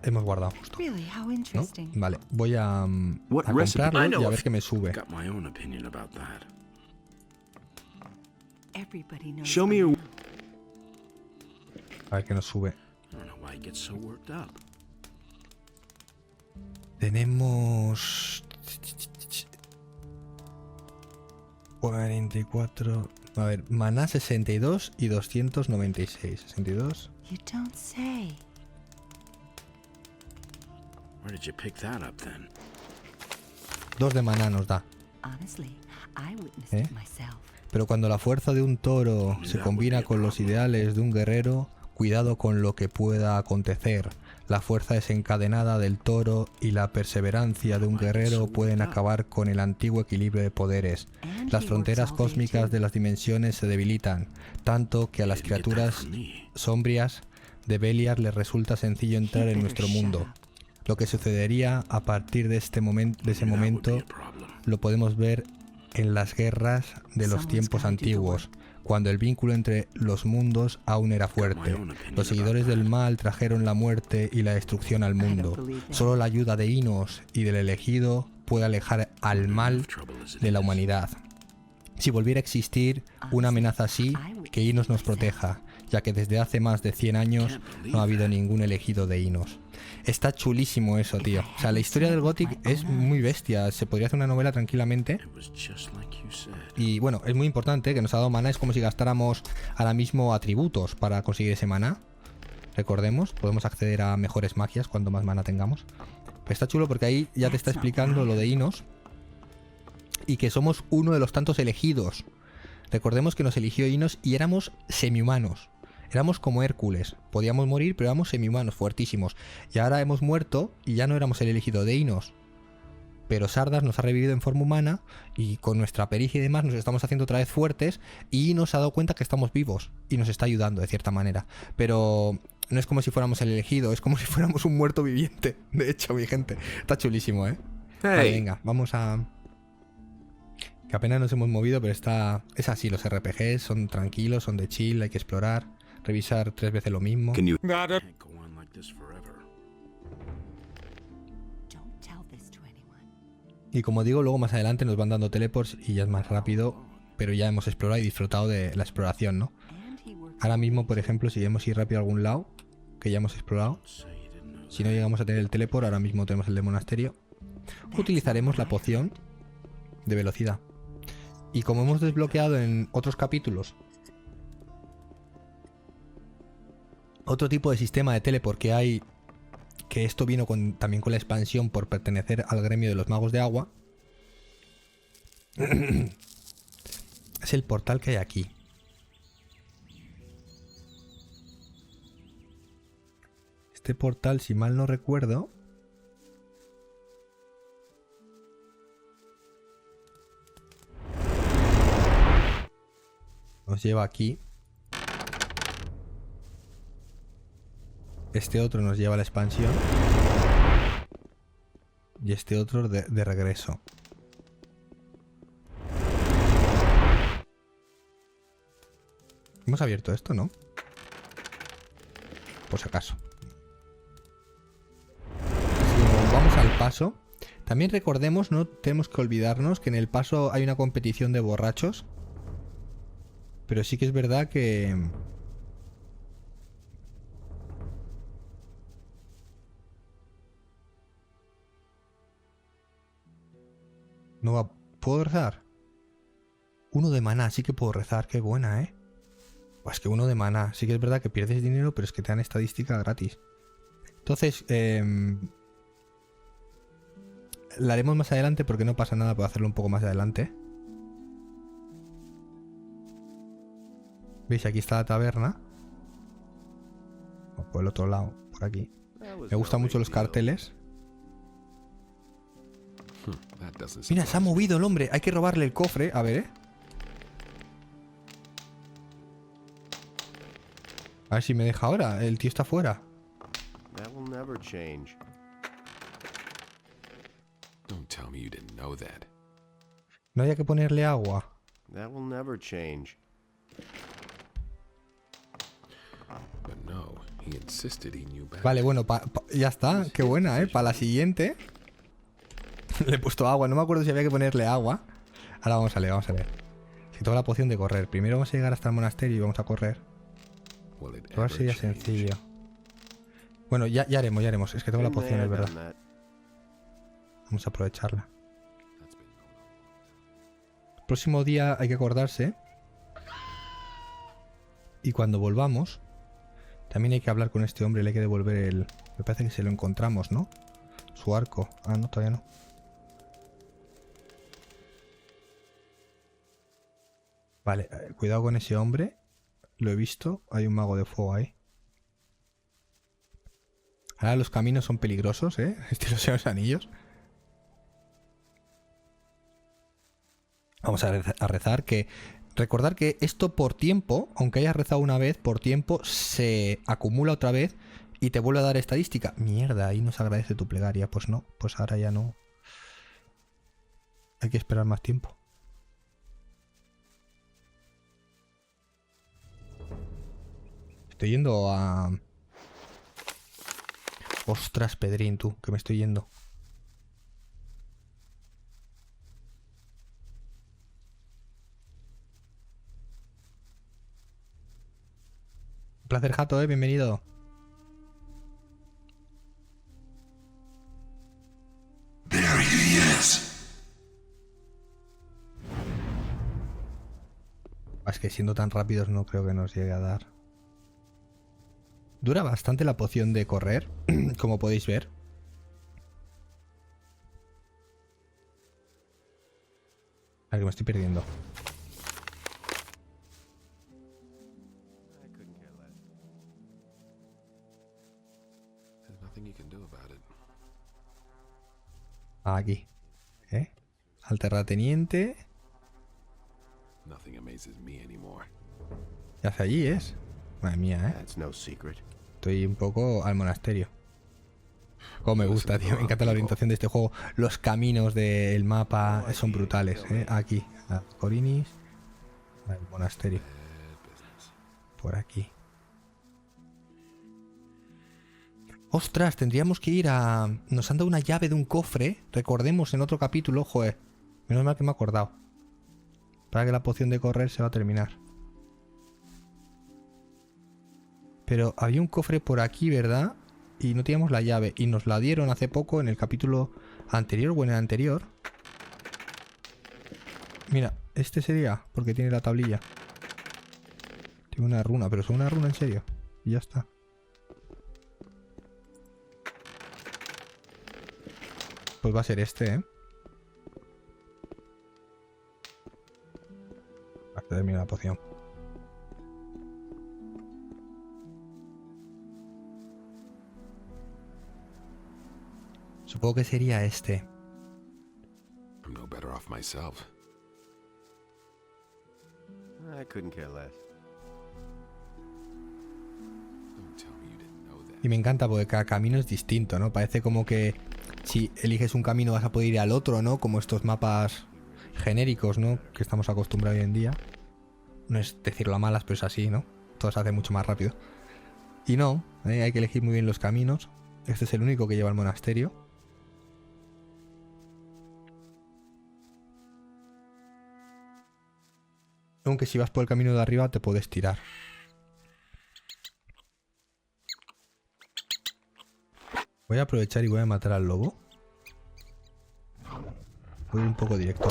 hemos guardado justo, Really, how ¿no? interesting. Vale, voy a What recipe- comprarlo I y know a a ver few- qué me sube. Got my own opinion about that. Everybody knows. Show by me your- now. A ver qué nos sube. I don't know why he gets so worked up. Tenemos... 44... A ver, maná 62 y 296. 62. You don't say. Where did you pick that up then? 2 de maná nos da. Honestly, I witnessed ¿Eh? it myself. Pero cuando la fuerza de un toro se combina con los ideales de un guerrero, cuidado con lo que pueda acontecer. La fuerza desencadenada del toro y la perseverancia de un guerrero pueden acabar con el antiguo equilibrio de poderes. Las fronteras cósmicas de las dimensiones se debilitan, tanto que a las criaturas sombrias de Beliar les resulta sencillo entrar en nuestro mundo. Lo que sucedería a partir de ese momento lo podemos ver en las guerras de los tiempos antiguos, cuando el vínculo entre los mundos aún era fuerte. Los seguidores del mal trajeron la muerte y la destrucción al mundo. Solo la ayuda de Inos y del elegido puede alejar al mal de la humanidad. Si volviera a existir una amenaza así, que Inos nos proteja, ya que desde hace más de 100 años no ha habido ningún elegido de Inos. Está chulísimo eso, tío. O sea, la historia del Gothic es muy bestia. Se podría hacer una novela tranquilamente. It was just like you said. Y bueno, es muy importante que nos ha dado maná. Es como si gastáramos ahora mismo atributos para conseguir ese maná. Recordemos, podemos acceder a mejores magias cuanto más maná tengamos. Pero está chulo porque ahí ya te está explicando lo de Inos. Y que somos uno de los tantos elegidos. Recordemos que nos eligió Inos y éramos semi-humanos. Éramos como Hércules. Podíamos morir, pero éramos semi-humanos, fuertísimos. Y ahora hemos muerto y ya no éramos el elegido de Inos. Pero Sardas nos ha revivido en forma humana y con nuestra pericia y demás nos estamos haciendo otra vez fuertes y nos ha dado cuenta que estamos vivos y nos está ayudando de cierta manera. Pero no es como si fuéramos el elegido, es como si fuéramos un muerto viviente. De hecho, mi gente, está chulísimo, ¿eh? Vale, venga, vamos a... Que apenas nos hemos movido, pero está... Es así, los RPGs son tranquilos, son de chill, hay que explorar, revisar 3 veces lo mismo. Can't go on like this forever. Don't tell this to anyone. Y como digo, luego más adelante nos van dando teleports y ya es más rápido, pero ya hemos explorado y disfrutado de la exploración, ¿no? And he works. Ahora mismo, por ejemplo, si queremos ir rápido a algún lado, que ya hemos explorado, Say you didn't know si no llegamos a tener el teleport, ahora mismo tenemos el de monasterio, utilizaremos la poción de velocidad. Y como hemos desbloqueado en otros capítulos otro tipo de sistema de teleport que hay, que esto vino también con la expansión por pertenecer al gremio de los magos de agua, es el portal que hay aquí. Este portal, si mal no recuerdo, nos lleva aquí. Este otro nos lleva a la expansión. Y este otro de regreso. Hemos abierto esto, ¿no? Por si acaso. Vamos al paso. También recordemos, no tenemos que olvidarnos que en el paso hay una competición de borrachos. Pero sí que es verdad que... no va... ¿Puedo rezar? 1 de maná, sí que puedo rezar. Qué buena, ¿eh? Pues que 1 de maná. Sí que es verdad que pierdes dinero, pero es que te dan estadística gratis. Entonces, la haremos más adelante porque no pasa nada por hacerlo un poco más adelante. ¿Veis? Aquí está la taberna. O por el otro lado, por aquí. Me gustan mucho los carteles. Mira, se ha movido el hombre. Hay que robarle el cofre. A ver, A ver si me deja ahora. El tío está fuera. No había que ponerle agua. Vale, bueno, ya está. Qué buena, ¿eh? Para la siguiente. Le he puesto agua. No me acuerdo si había que ponerle agua. Ahora vamos a leer, vamos a leer. Si tengo la poción de correr. Primero vamos a llegar hasta el monasterio y vamos a correr. Probar sería sencillo. Bueno, ya haremos. Es que tengo la poción, es verdad. Vamos a aprovecharla. El próximo día hay que acordarse. Y cuando volvamos, también hay que hablar con este hombre. Le hay que devolver el... Me parece que se lo encontramos, ¿no? Su arco. Ah, no, todavía no. Vale, cuidado con ese hombre. Lo he visto. Hay un mago de fuego ahí. Ahora los caminos son peligrosos, ¿eh? Estilo Señor de los Anillos. Vamos a rezar que... Recordar que esto por tiempo, aunque hayas rezado una vez, por tiempo se acumula otra vez y te vuelve a dar estadística. Mierda, ahí nos agradece tu plegaria. Pues no, pues ahora ya no. Hay que esperar más tiempo. Estoy yendo a... Ostras, Pedrín, tú, que me estoy yendo. Un placer, Jato, bienvenido. There he is. Es que siendo tan rápidos no creo que nos llegue a dar. Dura bastante la poción de correr, como podéis ver. A ver, que me estoy perdiendo. Aquí. Al terrateniente. ¿Qué hace allí, es? Madre mía, Estoy un poco al monasterio. Como me gusta, tío. Me encanta la orientación de este juego. Los caminos del mapa son brutales, Aquí, a Corinis. Al monasterio. Por aquí. Ostras, tendríamos que ir a... Nos han dado una llave de un cofre. Recordemos en otro capítulo, joder. Menos mal que me he acordado. Para que la poción de correr se va a terminar. Pero había un cofre por aquí, ¿verdad? Y no teníamos la llave. Y nos la dieron hace poco en el capítulo anterior o en el anterior. Mira, Este sería, porque tiene la tablilla. Tiene una runa, pero es una runa en serio. Y ya está. Pues va a ser este, ¿eh? Va a terminar la poción. Supongo que sería este. I'm no better off myself. I couldn't care less. Don't tell me you didn't know that. Y me encanta porque cada camino es distinto, ¿no? Parece como que si eliges un camino vas a poder ir al otro, ¿no? Como estos mapas genéricos, ¿no? Que estamos acostumbrados hoy en día. No es decirlo a malas, pero es así, ¿no? Todo se hace mucho más rápido. Y no, hay que elegir muy bien los caminos. Este es el único que lleva al monasterio. Aunque si vas por el camino de arriba te puedes tirar. Voy a aprovechar y voy a matar al lobo. Voy un poco directo.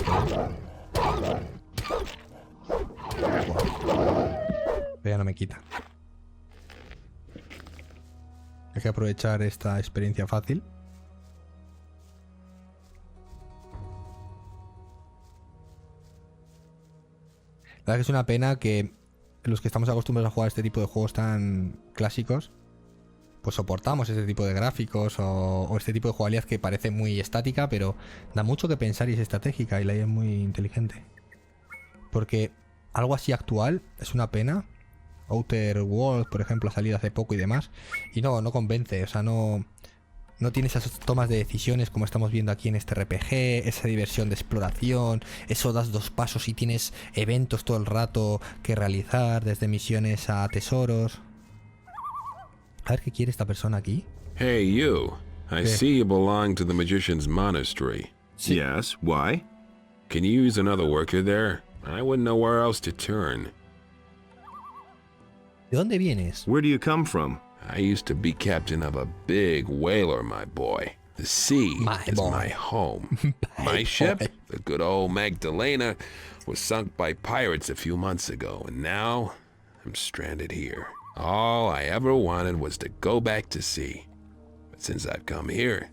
Pero ya no me quita. Hay que aprovechar esta experiencia fácil. La verdad que es una pena que los que estamos acostumbrados a jugar este tipo de juegos tan clásicos, pues soportamos este tipo de gráficos o este tipo de jugabilidad que parece muy estática, pero da mucho que pensar y es estratégica y la IA es muy inteligente. Porque algo así actual es una pena. Outer Worlds, por ejemplo, ha salido hace poco y demás, y no convence, o sea, no tiene esas tomas de decisiones como estamos viendo aquí en este RPG, esa diversión de exploración, eso das dos pasos y tienes eventos todo el rato que realizar, desde misiones a tesoros. A ver qué quiere esta persona aquí. Hey, you. I see you belong to the Magician's Monastery. Sí. Yes, why? Can you use another worker there? I wouldn't know where else to turn. ¿De dónde vienes? Where do you come from? I used to be captain of a big whaler, my boy. The sea is my home. My ship, the good old Magdalena, was sunk by pirates a few months ago, and now I'm stranded here. All I ever wanted was to go back to sea. But since I've come here,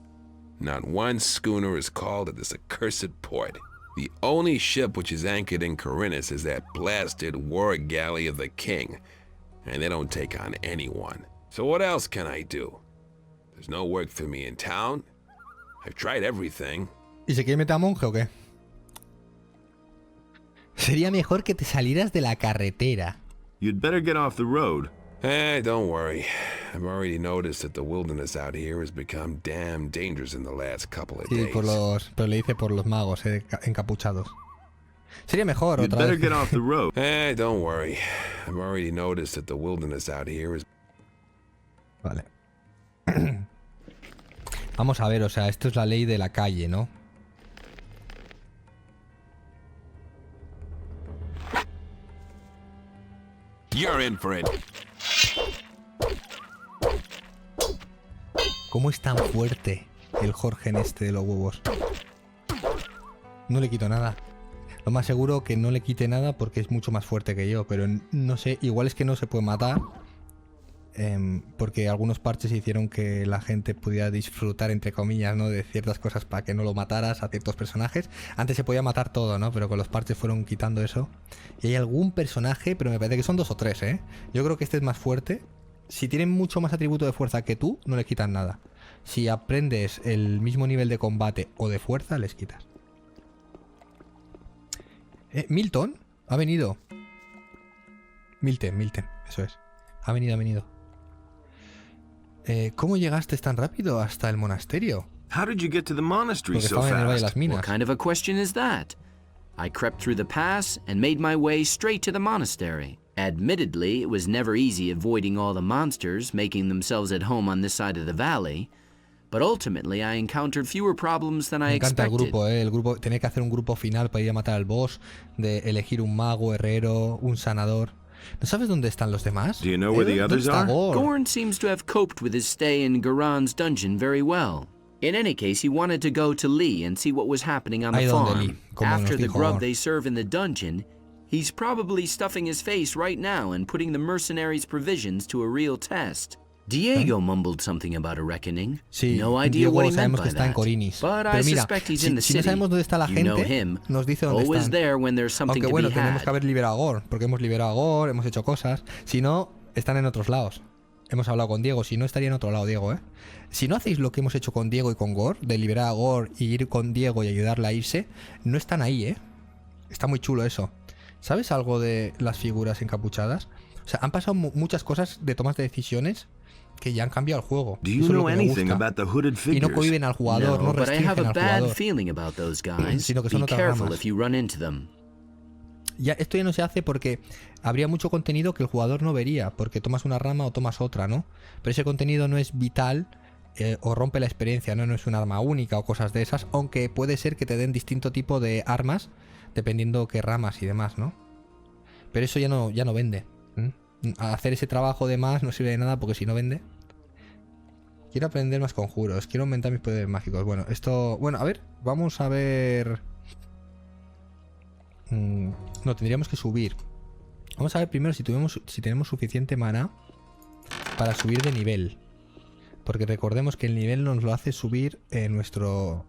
not one schooner is called at this accursed port. The only ship which is anchored in Corinthus is that blasted war galley of the king, and they don't take on anyone. So what else can I do? There's no work for me in town. I've tried everything. ¿Y se quiere meter a monje o qué? Sería mejor que te salieras de la carretera. You'd better get off the road. Don't worry. I've already noticed that the wilderness out here has become damn dangerous in the last couple of Sí, days. pero le dice por los magos encapuchados. Sería mejor You'd otra better vez. get off the road. Don't worry. I've already noticed that the wilderness out here is... Vale. Vamos a ver, o sea, esto es la ley de la calle, ¿no? You're in for it. ¿Cómo es tan fuerte el Jorge en este de los huevos? No le quito nada. Lo más seguro que no le quite nada porque es mucho más fuerte que yo, pero no sé, igual es que no se puede matar. Porque algunos parches hicieron que la gente pudiera disfrutar, entre comillas, ¿no? De ciertas cosas para que no lo mataras a ciertos personajes. Antes se podía matar todo, ¿no? Pero con los parches fueron quitando eso. Y hay algún personaje, pero me parece que son 2 o 3, ¿eh? Yo creo que este es más fuerte. Si tienen mucho más atributo de fuerza que tú, no le quitan nada. Si aprendes el mismo nivel de combate o de fuerza, les quitas. Milton ha venido. Milton, eso es. Ha venido. ¿Cómo llegaste tan rápido hasta el monasterio? How did you get to the monastery Porque so estaba en el Valle de fast? las Minas. What kind of a question is that? I crept through the pass and made my way straight to the monastery. Admittedly, it was never easy avoiding all the monsters making themselves at home on this side of the valley, but ultimately I encountered fewer problems than I Me encanta el expected. grupo, el grupo. Tenía que hacer un grupo final para ir a matar al boss, de elegir un mago, herrero, un sanador. ¿No sabes dónde están los demás? Do you know where the ¿Dónde others está are? Gore? Gorn seems to have coped with his stay in Garon's dungeon very well. In any case, he wanted to go to Lee and see what was happening on the Ahí donde farm. Lee, como nos After the dijo grub Gor. they serve in the dungeon, he's probably stuffing his face right now and putting the mercenaries' provisions to a real test. Diego mumbled something about a reckoning. Sí, No idea Diego what he meant sabemos by que está en that. Corinis. But I Pero mira, suspect he's si, in the si no city. sabemos dónde está la You know gente, him. nos dice dónde Always están. there when there's something Aunque to bueno, be tenemos had. que haber liberado a Gor, porque hemos liberado a Gor, hemos hecho cosas. Si no, están en otros lados. Hemos hablado con Diego, si no estaría en otro lado Diego, ¿eh? Si no hacéis lo que hemos hecho con Diego y con Gor, de liberar a Gor y ir con Diego y ayudarle a irse, no están ahí, ¿eh? Está muy chulo eso. ¿Sabes algo de las figuras encapuchadas? O sea, han pasado muchas cosas de tomas de decisiones que ya han cambiado el juego. Do you Eso es lo know que me anything gusta. about the hooded Y figures? no cohiben al jugador, no No, but I have restringen a al bad jugador. feeling about those guys. Sino que son Be otras careful ramas. if you run into them. Ya, esto ya no se hace porque habría mucho contenido que el jugador no vería, porque tomas una rama o tomas otra, ¿no? Pero ese contenido no es vital o rompe la experiencia, ¿no? No es un arma única o cosas de esas, aunque puede ser que te den distinto tipo de armas dependiendo qué ramas y demás, ¿no? Pero eso ya no vende. Hacer ese trabajo de más no sirve de nada porque si no vende. Quiero aprender más conjuros, quiero aumentar mis poderes mágicos. Bueno, esto... Bueno, a ver, vamos a ver... No, tendríamos que subir. Vamos a ver primero si tenemos suficiente mana para subir de nivel. Porque recordemos que el nivel nos lo hace subir nuestro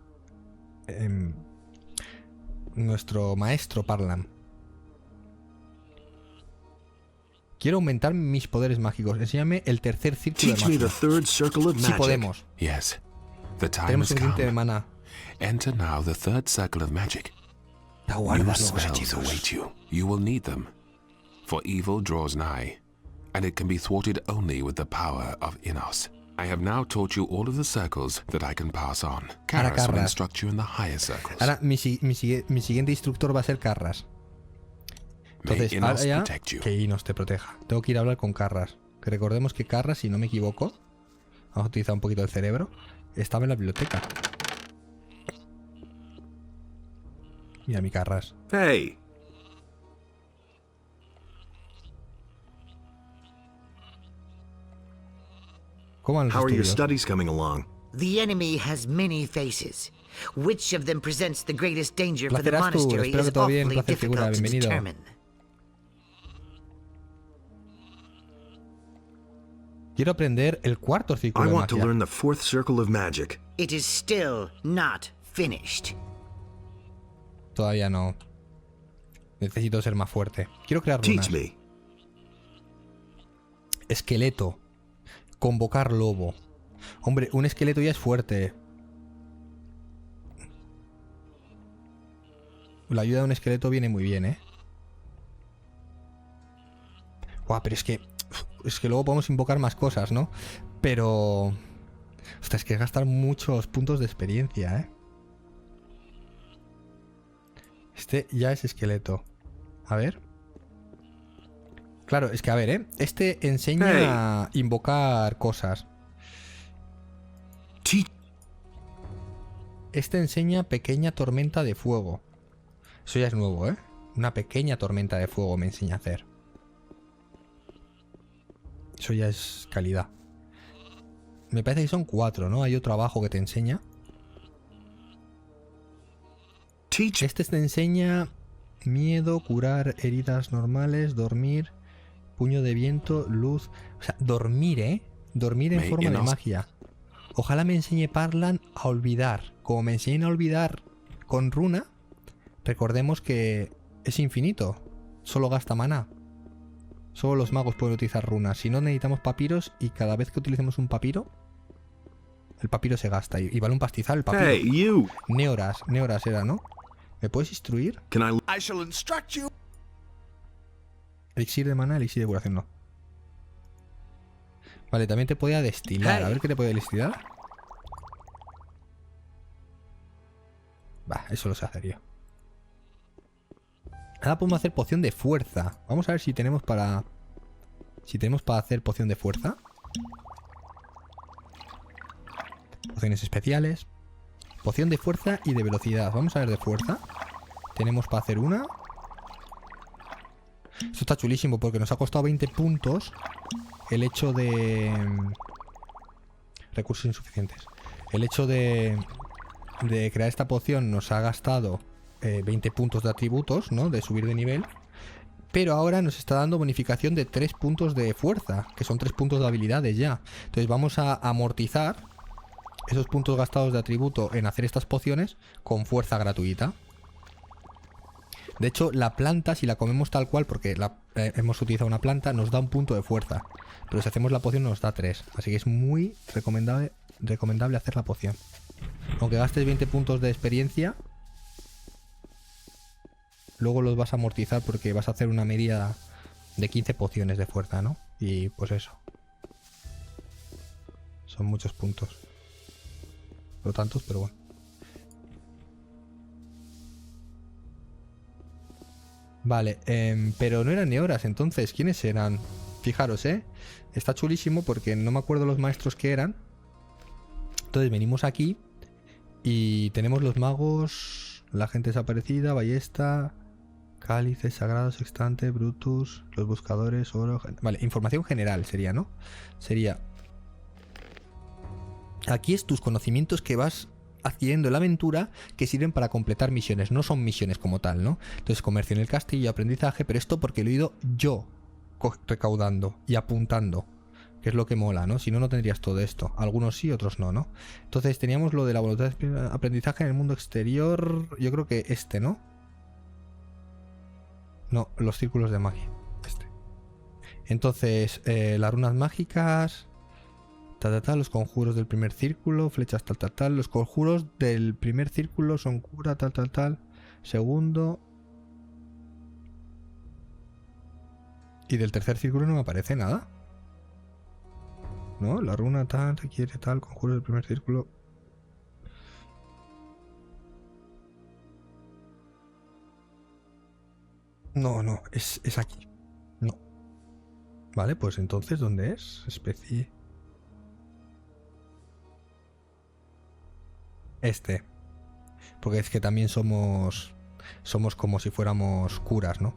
maestro Parlam. Quiero aumentar mis poderes mágicos. Enséñame el tercer círculo de magia. Si podemos. Yes. The time Tenemos has come. suficiente de mana. Enter now the third circle of magic. New spells await you. You will need them. For evil draws nigh, and it can be thwarted only with the power of Innos. I have now taught you all of the circles that I can pass on. Karas will instruct you in the higher circles. Ahora mi siguiente instructor va a ser Carras. Entonces, ahora ya que Innos te proteja. Tengo que ir a hablar con Carras. Que recordemos que Carras, si no me equivoco, vamos a utilizar un poquito el cerebro, estaba en la biblioteca. Mira mi Carras. Hey. ¿Cómo van los How are your estudios? studies coming along? The enemy has many faces. Which of them presents the greatest danger for the Placer, Astur. monastery Espero is que todo bien. awfully Placer, figura. difficult to Bienvenido. determine. Quiero aprender el cuarto I círculo de want to magia. learn the fourth circle of magic. It is still not finished. Todavía no. Necesito ser más fuerte. Quiero crear runas. Teach me. Esqueleto. Convocar lobo. Hombre, un esqueleto ya es fuerte. La ayuda de un esqueleto viene muy bien, ¿eh? Guau, pero es que luego podemos invocar más cosas, ¿no? Pero... Ostras, es que gastar muchos puntos de experiencia, ¿eh? Este ya es esqueleto. A ver. Claro, es que a ver, ¿eh? Este enseña a invocar cosas. Este enseña pequeña tormenta de fuego. Eso ya es nuevo, ¿eh? Una pequeña tormenta de fuego me enseña a hacer. Eso ya es calidad. Me parece que son 4, ¿no? Hay otro abajo que te enseña. Este te enseña miedo, curar heridas normales, dormir, puño de viento, luz. O sea, dormir, ¿eh? Dormir en forma de magia. Ojalá me enseñe Parlan a olvidar. Como me enseñen a olvidar con runa, recordemos que es infinito. Solo gasta maná. Solo los magos pueden utilizar runas. Si no, necesitamos papiros y cada vez que utilicemos un papiro, el papiro se gasta. Y vale un pastizal el papiro. Hey, you. Neoras era, ¿no? ¿Me puedes instruir? I shall instruct you. Elixir de maná, elixir de curación no. Vale, también te podía destilar. A ver qué te puede destilar. Bah, eso lo sé hacer yo. Ahora podemos hacer poción de fuerza. Vamos a ver si tenemos para... Si tenemos para hacer poción de fuerza. Pociones especiales. Poción de fuerza y de velocidad. Vamos a ver de fuerza. Tenemos para hacer una. Esto está chulísimo porque nos ha costado 20 puntos el hecho de... Recursos insuficientes. El hecho de crear esta poción nos ha gastado 20 puntos de atributos, ¿no? De subir de nivel. Pero ahora nos está dando bonificación de 3 puntos de fuerza, que son 3 puntos de habilidades ya. Entonces vamos a amortizar esos puntos gastados de atributo en hacer estas pociones con fuerza gratuita. De hecho, la planta, si la comemos tal cual, porque hemos utilizado una planta, nos da un punto de fuerza. Pero si hacemos la poción nos da 3. Así que es muy recomendable hacer la poción. Aunque gastes 20 puntos de experiencia, luego los vas a amortizar porque vas a hacer una media de 15 pociones de fuerza, ¿no? Y pues eso. Son muchos puntos. No tantos, pero bueno. Vale, pero no eran Neoras, entonces, ¿quiénes eran? Fijaros, está chulísimo porque no me acuerdo los maestros que eran. Entonces venimos aquí y tenemos los magos, la gente desaparecida, ballesta, cálices sagrados, sextante, brutus, los buscadores, oro... Vale, información general sería, ¿no? Sería... Aquí es tus conocimientos que vas adquiriendo en la aventura que sirven para completar misiones. No son misiones como tal, ¿no? Entonces, comercio en el castillo, aprendizaje, pero esto porque lo he ido yo recaudando y apuntando, que es lo que mola, ¿no? Si no, no tendrías todo esto. Algunos sí, otros no, ¿no? Entonces, teníamos lo de la voluntad de aprendizaje en el mundo exterior. Yo creo que este, ¿no? No, los círculos de magia. Este. Entonces, las runas mágicas... los conjuros del primer círculo, flechas tal. Los conjuros del primer círculo son cura tal. Segundo. Y del tercer círculo no me aparece nada. ¿No? La runa tal, requiere tal, conjuro del primer círculo. No, es aquí. No. Vale, pues entonces, ¿dónde es? Especie... Este. Porque es que también somos como si fuéramos curas, ¿no?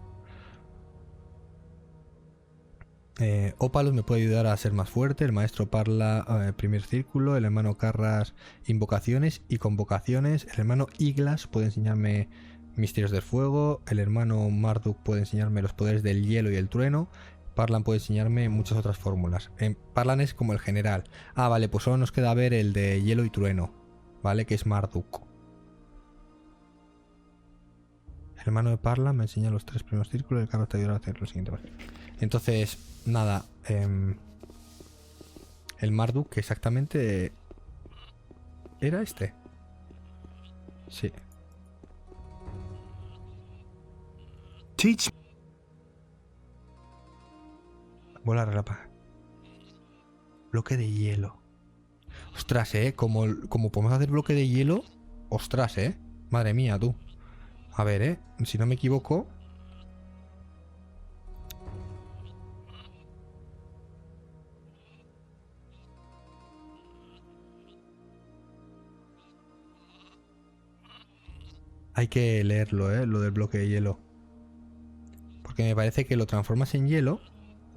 Ópalos me puede ayudar a ser más fuerte. El maestro Parla, primer círculo. El hermano Carras, invocaciones y convocaciones. El hermano Iglas puede enseñarme misterios del fuego. El hermano Marduk puede enseñarme los poderes del hielo y el trueno. Parlan puede enseñarme muchas otras fórmulas. Parlan es como el general. Ah, vale, pues solo nos queda ver el de hielo y trueno, ¿vale? Que es Marduk. El hermano de Parla me enseña los 3 primeros círculos. El carro te ayudará a hacer lo siguiente. Vale. Entonces, nada. El Marduk, que exactamente era este. Sí. Teach. Bola relapa. Bloque de hielo. Ostras, como podemos hacer bloque de hielo. Ostras, madre mía, tú. A ver, si no me equivoco. Hay que leerlo, lo del bloque de hielo. Porque me parece que lo transformas en hielo.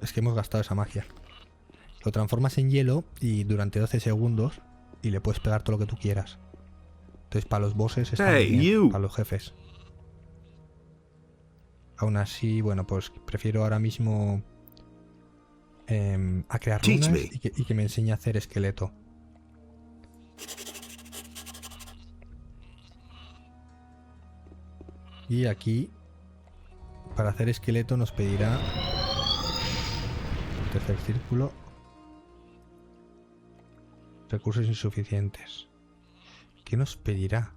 Es que hemos gastado esa magia. Lo transformas en hielo y durante 12 segundos y le puedes pegar todo lo que tú quieras. Entonces para los bosses está bien, para los jefes. Aún así, bueno, pues prefiero ahora mismo a crear runas y que me enseñe a hacer esqueleto. Y aquí, para hacer esqueleto nos pedirá... Tercer círculo. Recursos insuficientes. ¿Qué nos pedirá?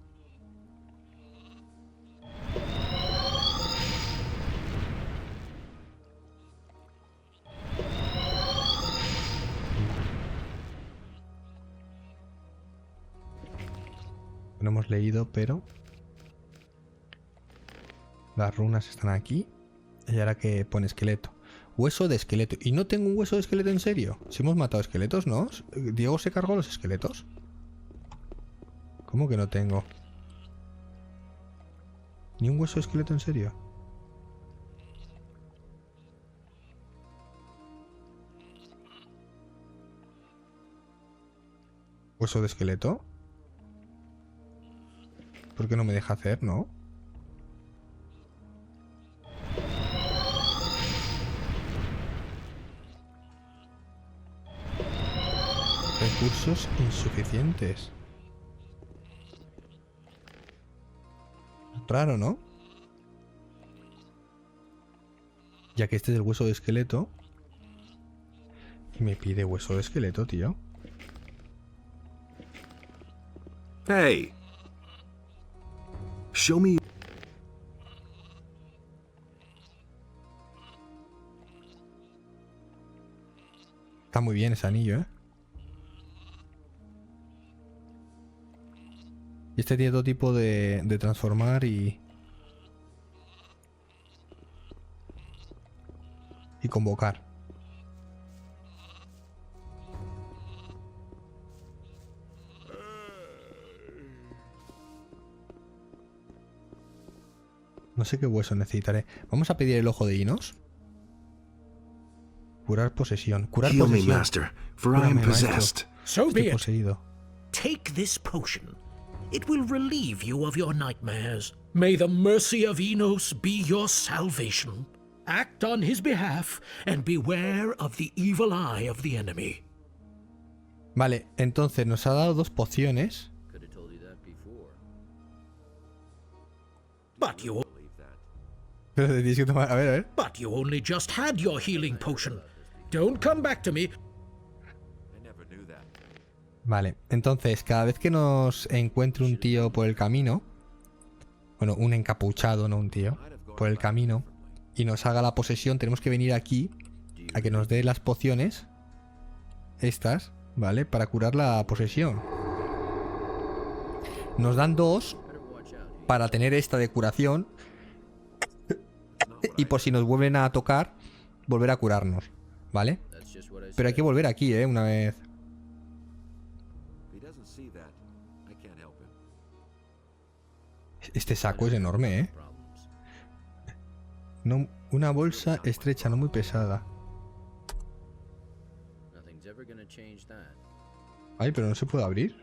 No hemos leído, pero... Las runas están aquí. Y ahora que pone esqueleto. Hueso de esqueleto. ¿Y no tengo un hueso de esqueleto en serio? Si hemos matado esqueletos, ¿no? ¿Diego se cargó los esqueletos? ¿Cómo que no tengo? ¿Ni un hueso de esqueleto en serio? ¿Hueso de esqueleto? ¿Por qué no me deja hacer, no? Recursos insuficientes. Raro, ¿no? Ya que este es el hueso de esqueleto. Y me pide hueso de esqueleto, tío. Hey! Show me... Está muy bien ese anillo, ¿eh? Y este tiene todo tipo de transformar y convocar. No sé qué hueso necesitaré. Vamos a pedir el ojo de Inos. Curar posesión. Curar Heal me, posesión. master, for I am Cúrame, maestro. possessed. So Estoy be it. poseído. Take this potion. It will relieve you of your nightmares. May the mercy of Enos be your salvation. Act on his behalf and beware of the evil eye of the enemy. Vale, entonces nos ha dado 2 pociones. But you Pero tienes que tomar... A ver. But you only just had your healing potion. Don't come back to me. Vale, entonces cada vez que nos encuentre un tío por el camino, bueno, un encapuchado, no un tío, por el camino, y nos haga la posesión, tenemos que venir aquí a que nos dé las pociones, estas, ¿vale? Para curar la posesión. Nos dan 2 para tener esta de curación y por si nos vuelven a tocar, volver a curarnos, ¿vale? Pero hay que volver aquí, una vez. Este saco es enorme, No, una bolsa estrecha, no muy pesada. Ay, pero no se puede abrir.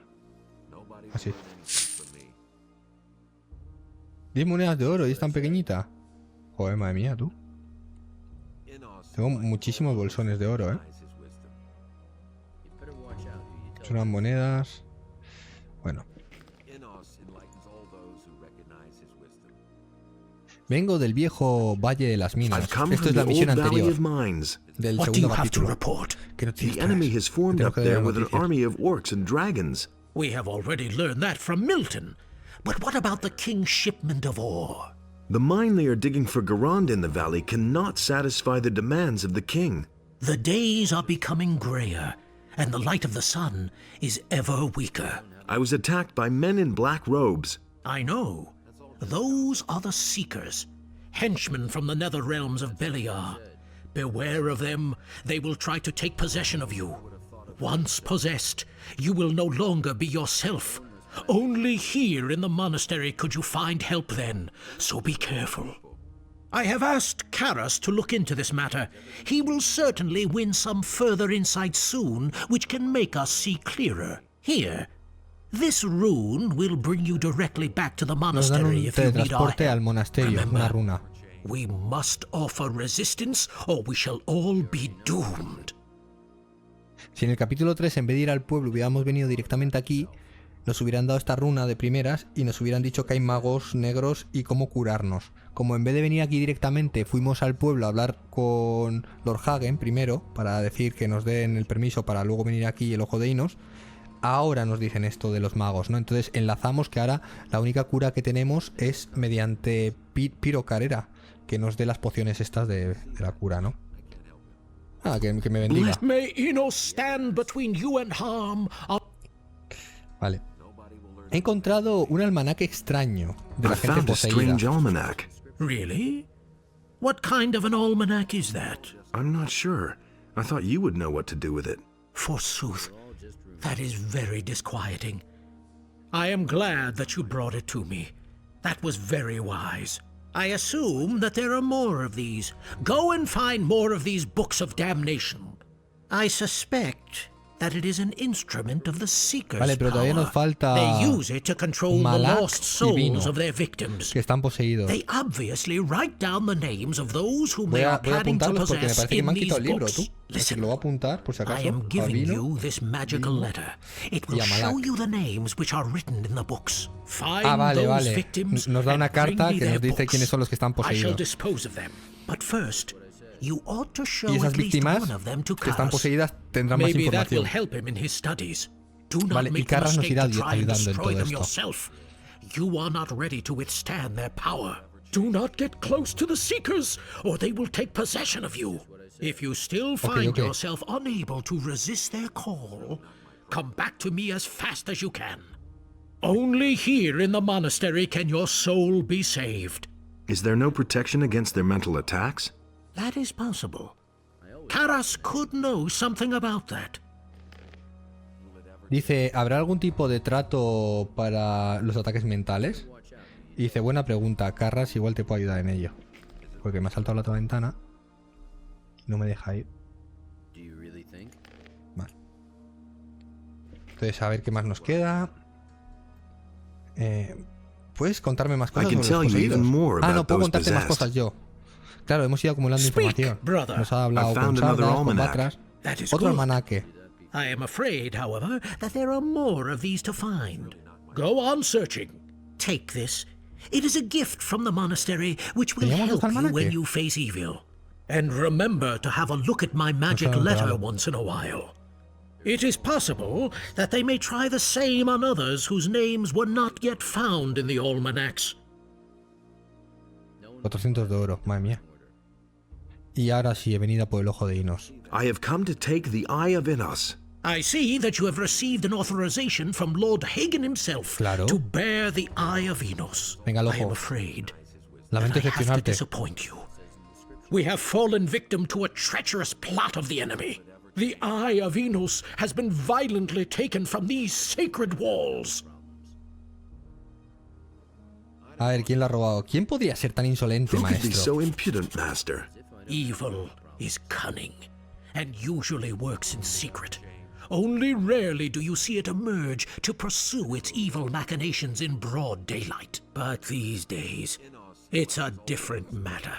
Así. 10 monedas de oro y es tan pequeñita. Joder, madre mía, tú. Tengo muchísimos bolsones de oro, Son unas monedas. Bueno. Vengo del viejo Valle de las Minas. Esto es la misión anterior del segundo capítulo. The enemy has formed up there with an army of orcs and dragons. We have already learned that from Milton. But what about the king's shipment of ore? The mine they are digging for Garand in the valley cannot satisfy the demands of the king. The days are becoming grayer, and the light of the sun is ever weaker. I was attacked by men in black robes. I know. Those are the Seekers, henchmen from the nether realms of Beliar. Beware of them. They will try to take possession of you. Once possessed, you will no longer be yourself. Only here in the monastery could you find help then, so be careful. I have asked Karas to look into this matter. He will certainly win some further insight soon, which can make us see clearer. Here, this rune will bring you directly back to the Nos dan monastery un if you need our teletransporte al help. monasterio, una runa. We must offer resistance or we shall all be doomed. Si en el capítulo 3 en vez de ir al pueblo hubiéramos venido directamente aquí, nos hubieran dado esta runa de primeras y nos hubieran dicho que hay magos negros y cómo curarnos. Como en vez de venir aquí directamente fuimos al pueblo a hablar con Lord Hagen primero para decir que nos den el permiso para luego venir aquí el ojo de Inos, ahora nos dicen esto de los magos, ¿no? Entonces enlazamos que ahora la única cura que tenemos es mediante Pirocarera, que nos dé las pociones estas de la cura, ¿no? Ah, que me bendiga. May Enos stand between you and harm. Vale. He encontrado un almanaque extraño de la I gente found a poseída. strange almanac. Really? What kind of an almanac is that? I'm not sure. I thought you would know what to do with it. Forsooth, that is very disquieting. I am glad that you brought it to me. That was very wise. I assume that there are more of these. Go and find more of these books of damnation. I suspect that it is an instrument of the Seeker's Vale, pero todavía nos power. falta They use it to control the Malak lost y Vino, souls of their victims. que están poseídos. They obviously write down the names of those whom Voy they a are planning to apuntarlos porque me possess parece que me in han these quitado el libro, books. tú. Así que lo voy a apuntar por si I acaso. am A giving Vino you this magical letter. It will y a Malak. show you the names which are written in the books. Find Vale, those vale. victims Nos da una and bring carta me que their nos dice books. quiénes son los que están I shall poseídos. dispose of them. But first, you ought to show Y esas at least víctimas one of them to que están Karas. poseídas tendrán más Maybe that will información. help him in his studies. Do not Vale, y make the Karas nos mistake irá to try and ayudando en destroy todo them esto. yourself. You are not ready to withstand their power. Do not get close to the Seekers, or they will take possession of you. If you still find okay. yourself unable to resist their call, come back to me as fast as you can. Only here in the monastery can your soul be saved. Is there no protection against their mental attacks? That is possible. Karas could know something about that. Dice, ¿habrá algún tipo de trato para los ataques mentales? Y dice, buena pregunta, Karas igual te puede ayudar en ello. Porque me ha saltado la otra ventana y no me deja ir. Vale. Entonces, a ver qué más nos queda. ¿Puedes contarme más cosas sobre los poseídos? No, puedo contarte más cosas yo. Claro, hemos ido acumulando información. Nos ha hablado con Sardas, con Batras. Otro almanaque. I am afraid, however, that there are more of these to find. Go on searching. Take this. It is a gift from the monastery which will help you when you face evil. And remember to have a look at my magic letter once in a while. It is possible that they may try the same on others whose names were not yet found in the almanacs. 400 de oro, madre mía. Y ahora sí, he venido por el ojo de Inos. I have come to take the Eye of Innos. I see that you have received an authorization from Lord Hagen himself to bear the Eye of Innos. Venga, al I am ojo. afraid Lamento that I have to decepcionarte. disappoint you. We have fallen victim to a treacherous plot of the enemy. The Eye of Innos has been violently taken from these sacred walls. A ver, ¿quién lo ha robado? ¿Quién podría ser tan insolente, Who could be maestro? so impudent, Master? Evil is cunning, and usually works in secret. Only rarely do you see it emerge to pursue its evil machinations in broad daylight. But these days, it's a different matter.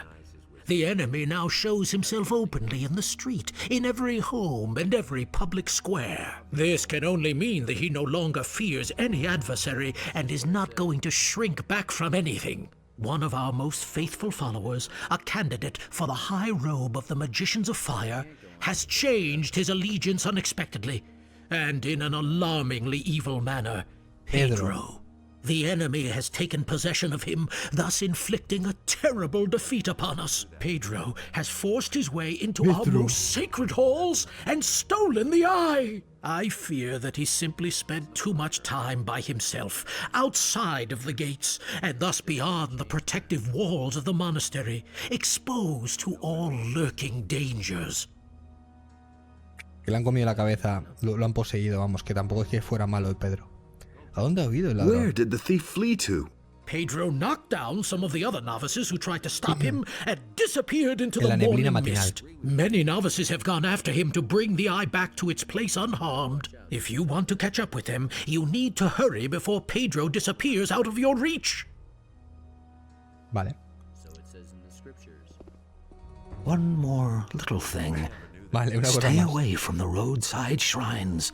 The enemy now shows himself openly in the street, in every home and every public square. This can only mean that he no longer fears any adversary and is not going to shrink back from anything. One of our most faithful followers, a candidate for the high robe of the Magicians of Fire, has changed his allegiance unexpectedly, and in an alarmingly evil manner. Pedro. The enemy has taken possession of him, thus inflicting a terrible defeat upon us. Pedro has forced his way into our most sacred halls and stolen the eye. I fear that he simply spent too much time by himself, outside of the gates, and thus beyond the protective walls of the monastery, exposed to all lurking dangers. Que le han comido la cabeza, lo han poseído, vamos, que tampoco es que fuera malo el Pedro. ¿A dónde ha huido el ladrón? Where did the thief flee to? Pedro knocked down some of the other novices who tried to stop him and disappeared into En la the neblina morning matinal. mist. Many novices have gone after him to bring the eye back to its place unharmed. If you want to catch up with them, you need to hurry before Pedro disappears out of your reach. Vale. One more little thing. Vale, una cosa Stay más. away from the roadside shrines.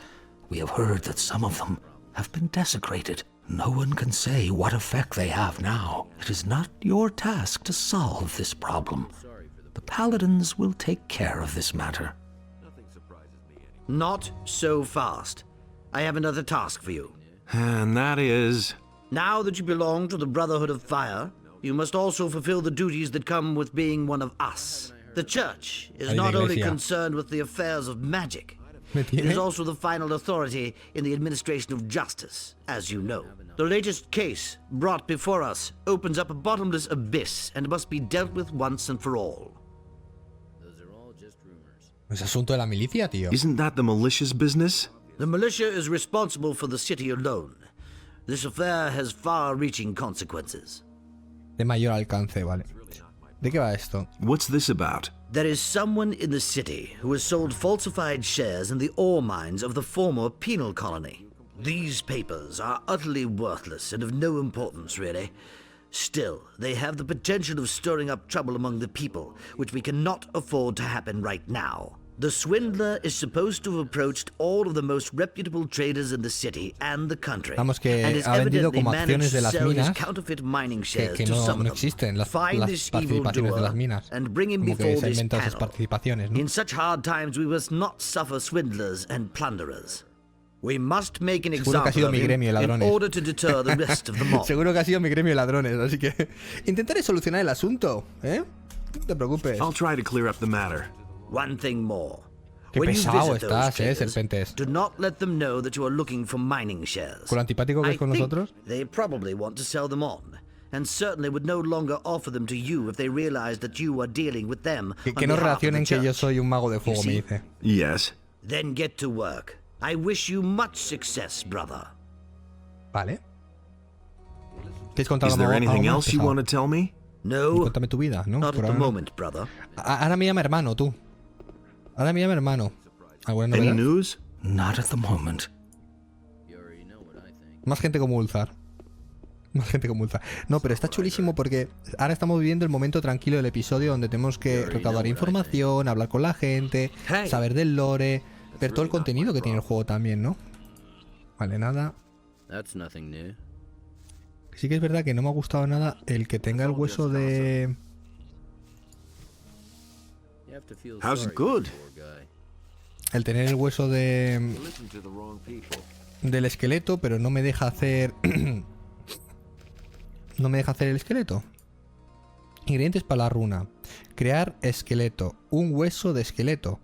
We have heard that some of them have been desecrated. No one can say what effect they have now. It is not your task to solve this problem. The paladins will take care of this matter. Not so fast. I have another task for you. And that is... Now that you belong to the Brotherhood of Fire, you must also fulfill the duties that come with being one of us. The Church is Ahí la not only iglesia. concerned with the affairs of magic, ¿Me it tiene? is also the final authority in the administration of justice, as you know. The latest case brought before us opens up a bottomless abyss and must be dealt with once and for all. Es asunto de la milicia, tío. Isn't that the militia's business? The militia is responsible for the city alone. This affair has far-reaching consequences. De mayor alcance, vale. ¿De qué va esto? What's this about? There is someone in the city who has sold falsified shares in the ore mines of the former penal colony. These papers are utterly worthless and of no importance, really. Still, they have the potential of stirring up trouble among the people, which we cannot afford to happen right now. The swindler is supposed to have approached all of the most reputable traders in the city and the country, Vamos, que and has ha vendido evidently como managed acciones de to las sell his minas counterfeit mining shares que to no, some no of them. existen las Find this evil participaciones de las doer minas. and bring him Como que before se ha this inventado esas panel. participaciones, ¿no? In such hard times, we must not suffer swindlers and plunderers. We must make an Seguro que ha example sido of mi him gremio de in ladrones. order to deter the rest of the mob. Seguro que ha sido mi gremio de ladrones, así que intentaré solucionar el asunto, ¿eh? No te preocupes. I'll try to clear up the matter. One thing more. Qué When you pesado visit estás, those traders, Serpentes. do not let them know that you are looking for mining shares. Con lo antipático que es con I think nosotros. they probably want to sell them on, and certainly would no longer offer them to you if they realized that you are dealing with them Que on no behalf of the relacionen que yo church. soy un mago de fuego, You me see? dice. Yes. Then get to work. I wish you much success, brother. Vale. ¿Quieres contar Is algo there anything más else you pesado? want to tell me? No, Cuéntame tu vida, ¿no? not Por at the ahora. moment, brother. Ahora me llama hermano, tú. Ahora me llama hermano. ¿Alguna Any novedad? news? Not at the moment. Más gente como Ulzar. Más gente como Ulzar. No, pero está chulísimo porque ahora estamos viviendo el momento tranquilo del episodio donde tenemos que recaudar información, hablar con la gente, saber del lore, ver todo el contenido que tiene el juego también, ¿no? Vale, nada. That's nothing new. Sí que es verdad que no me ha gustado nada el que tenga el hueso de... You have to feel How's sorry it good? for the poor guy. El tener el hueso de... Listen to the wrong people. del esqueleto, pero no me deja hacer... no me deja hacer el esqueleto. Ingredientes para la runa. Crear esqueleto. Un hueso de esqueleto.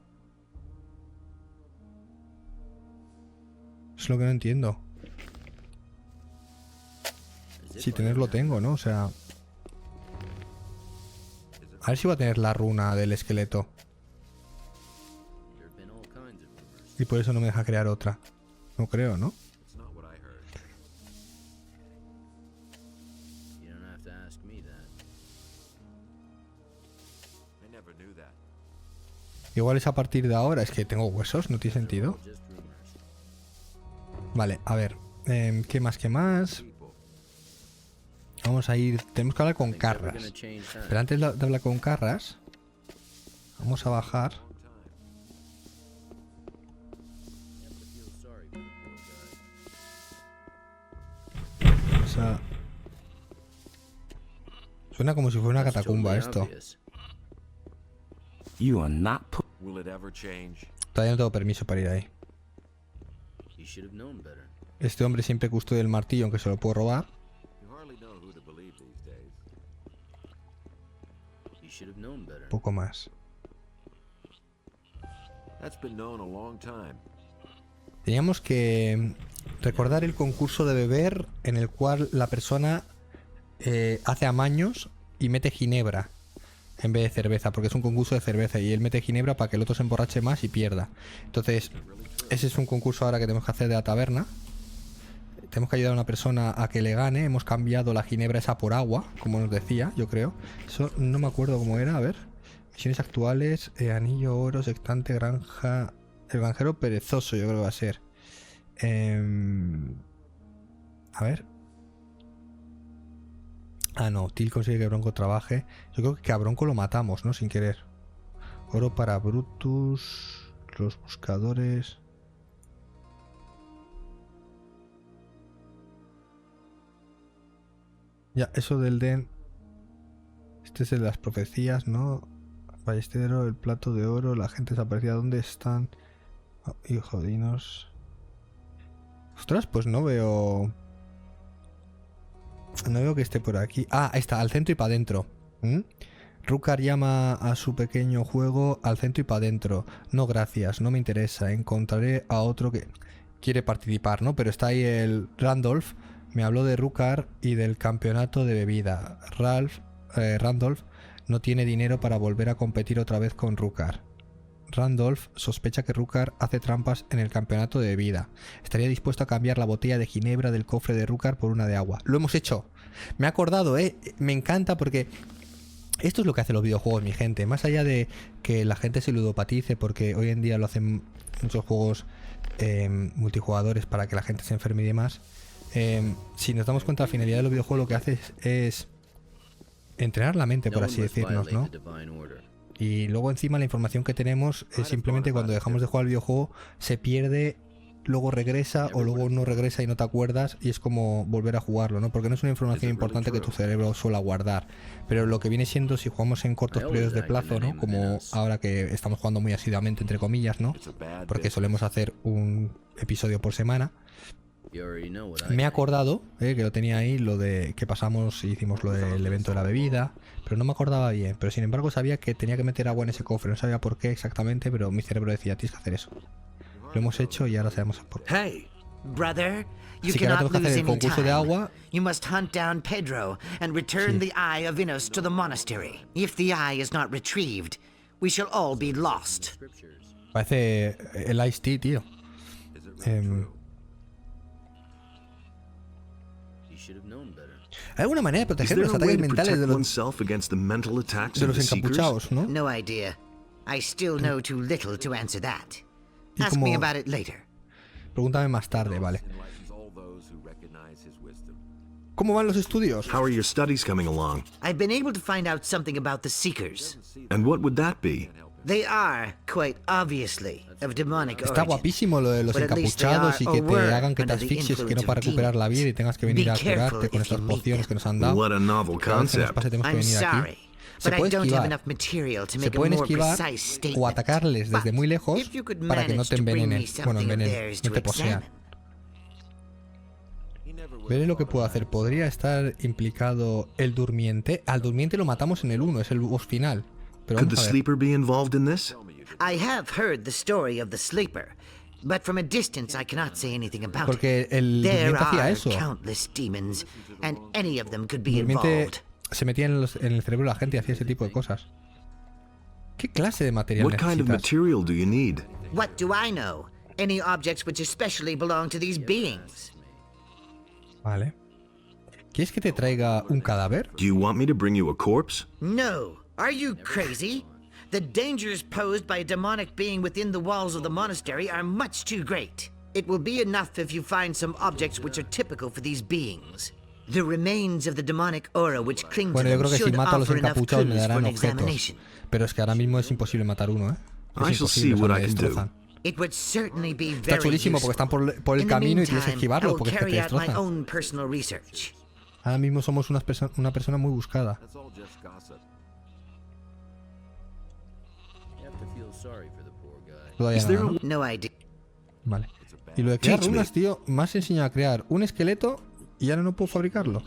Es lo que no entiendo. Si tenerlo tengo, ¿no? O sea... A ver si va a tener la runa del esqueleto. Y por eso no me deja crear otra. No creo, ¿no? It's not what I heard. You don't have to ask me that. I never knew that. Igual es a partir de ahora. Es que tengo huesos, no tiene sentido. Just rumors. Vale, a ver. ¿Qué más? ¿Qué más? Vamos a ir... Tenemos que hablar con Carras. Pero antes de hablar con Carras, vamos a bajar. Vamos a... Suena como si fuera una catacumba esto. You are not Will it ever change? Todavía no tengo permiso para ir ahí. You should have known better. Este hombre siempre custodia el martillo, aunque se lo puedo robar. You hardly know who to believe these days. You should have known better. Poco más. That's been known a long time. Teníamos que recordar el concurso de beber en el cual la persona hace amaños y mete ginebra en vez de cerveza, porque es un concurso de cerveza y él mete ginebra para que el otro se emborrache más y pierda. Entonces, ese es un concurso ahora que tenemos que hacer de la taberna. Tenemos que ayudar a una persona a que le gane. Hemos cambiado la ginebra esa por agua, como nos decía, yo creo. Eso no me acuerdo cómo era, a ver. Misiones actuales, anillo, oro, sectante, granja... El granjero perezoso, yo creo que va a ser. A ver. Ah, no. Til consigue que Bronco trabaje. Yo creo que a Bronco lo matamos, ¿no? Sin querer. Oro para Brutus. Los buscadores. Ya, eso del Den. Este es el de las profecías, ¿no? Ballestero, el plato de oro. La gente desaparecida. ¿Dónde están? Oh, hijo, dinos. Ostras, pues no veo... No veo que esté por aquí. Ah, ahí está, al centro y para adentro. Rukar llama a su pequeño juego al centro y para adentro. No, gracias, no me interesa. Encontraré a otro que quiere participar, ¿no? Pero está ahí el Randolph. Me habló de Rukar y del campeonato de bebida. Randolph no tiene dinero para volver a competir otra vez con Rukar. Randolph sospecha que Rukar hace trampas en el campeonato de bebida. Estaría dispuesto a cambiar la botella de ginebra del cofre de Rukar por una de agua. Lo hemos hecho. Me he acordado, me encanta porque Esto es lo que hacen los videojuegos, mi gente. Más allá de que la gente se ludopatice, porque hoy en día lo hacen muchos juegos multijugadores para que la gente se enferme y demás. Si nos damos cuenta, la finalidad de los videojuegos lo que hace es entrenar la mente, por así decirnos, ¿no? Y luego encima la información que tenemos es simplemente cuando dejamos de jugar al videojuego se pierde, luego regresa o luego no regresa y no te acuerdas y es como volver a jugarlo, ¿no? Porque no es una información importante que tu cerebro suele guardar. Pero lo que viene siendo, si jugamos en cortos periodos de plazo, ¿no? Como ahora que estamos jugando muy asiduamente, entre comillas, ¿no? Porque solemos hacer un episodio por semana. Me he acordado, que lo tenía ahí, lo de que pasamos y hicimos lo del evento de la bebida, pero no me acordaba bien. Pero sin embargo sabía que tenía que meter agua en ese cofre, no sabía por qué exactamente, pero mi cerebro decía, tienes que hacer eso. Lo hemos hecho y ahora sabemos por qué. Hey, brother, you Así que ahora cannot tenemos que hacer lose el any concurso de agua. time. You must hunt down Pedro and return the Eye of Innos to the monastery. If the eye is not retrieved, we shall all be lost. Parece el Ice-T, tío. ¿Hay alguna manera de proteger los ataques mentales de los encapuchados, no? No idea. I still know too little to answer that. Y Ask como- me about it later. Pregúntame más tarde, vale. ¿Cómo van los estudios? How are your studies coming along? I've been able to find out something about the Seekers. And what would that be? They are, quite obviously, of demonic Está origin. guapísimo lo de los But at least they encapuchados y are que or te were hagan que te under the asfixies, que no influence para of recuperar la demons. vida y tengas que venir Be a careful curarte con if you estas meet pociones them. que nos han dado. What a novel Cada vez que nos concept. pase tenemos que I'm venir sorry, aquí. Se but I puede don't have esquivar. enough material to Se make a pueden more esquivar precise o statement. atacarles desde muy lejos If you could para que no manage te to bring envenenen. me something Bueno, of envenenen, theirs no to te posean. examine. Veré lo que puedo hacer. ¿Podría estar implicado el durmiente? Al durmiente lo matamos en el 1, es el boss final. Pero Could the vamos a ver. sleeper be involved in this? I have heard the story of the sleeper, but from a distance I cannot say anything about Porque it. el There durmiente hacía are eso. countless demons, and any of them could be El durmiente involved. se metía en el cerebro de la gente y hacía ese tipo de cosas. ¿Qué clase de material What kind of necesitas? material do you need? What do I know? Any objects which especially belong to these beings. Vale. ¿Quieres que te traiga un cadáver? Do you want me to bring you a corpse? No. Are you crazy? The dangers posed by a demonic being within the walls of the monastery are much too great. It will be enough if you find some objects which are typical for these beings. The remains of the demonic aura which cling to Bueno, yo them creo que si should mato a los offer enough encapuchados me clues for darán an objetos. examination. Pero es que ahora mismo es imposible matar uno, ¿eh? I Es shall see imposible, o sea, what me I can do. destrozan. It would certainly be Está very chulísimo useful. porque están por el In the camino y tienes que meantime, I esquivarlo will porque es que te carry out my destrozan. own personal research. Ahora mismo somos una persona muy buscada. That's all just gossip. You have to feel sorry for the poor guy. Todavía Is there nada, ¿no? No idea. Vale. Y lo de crear Teach me. runas, tío, me has enseñado a crear un esqueleto y ahora no puedo fabricarlo.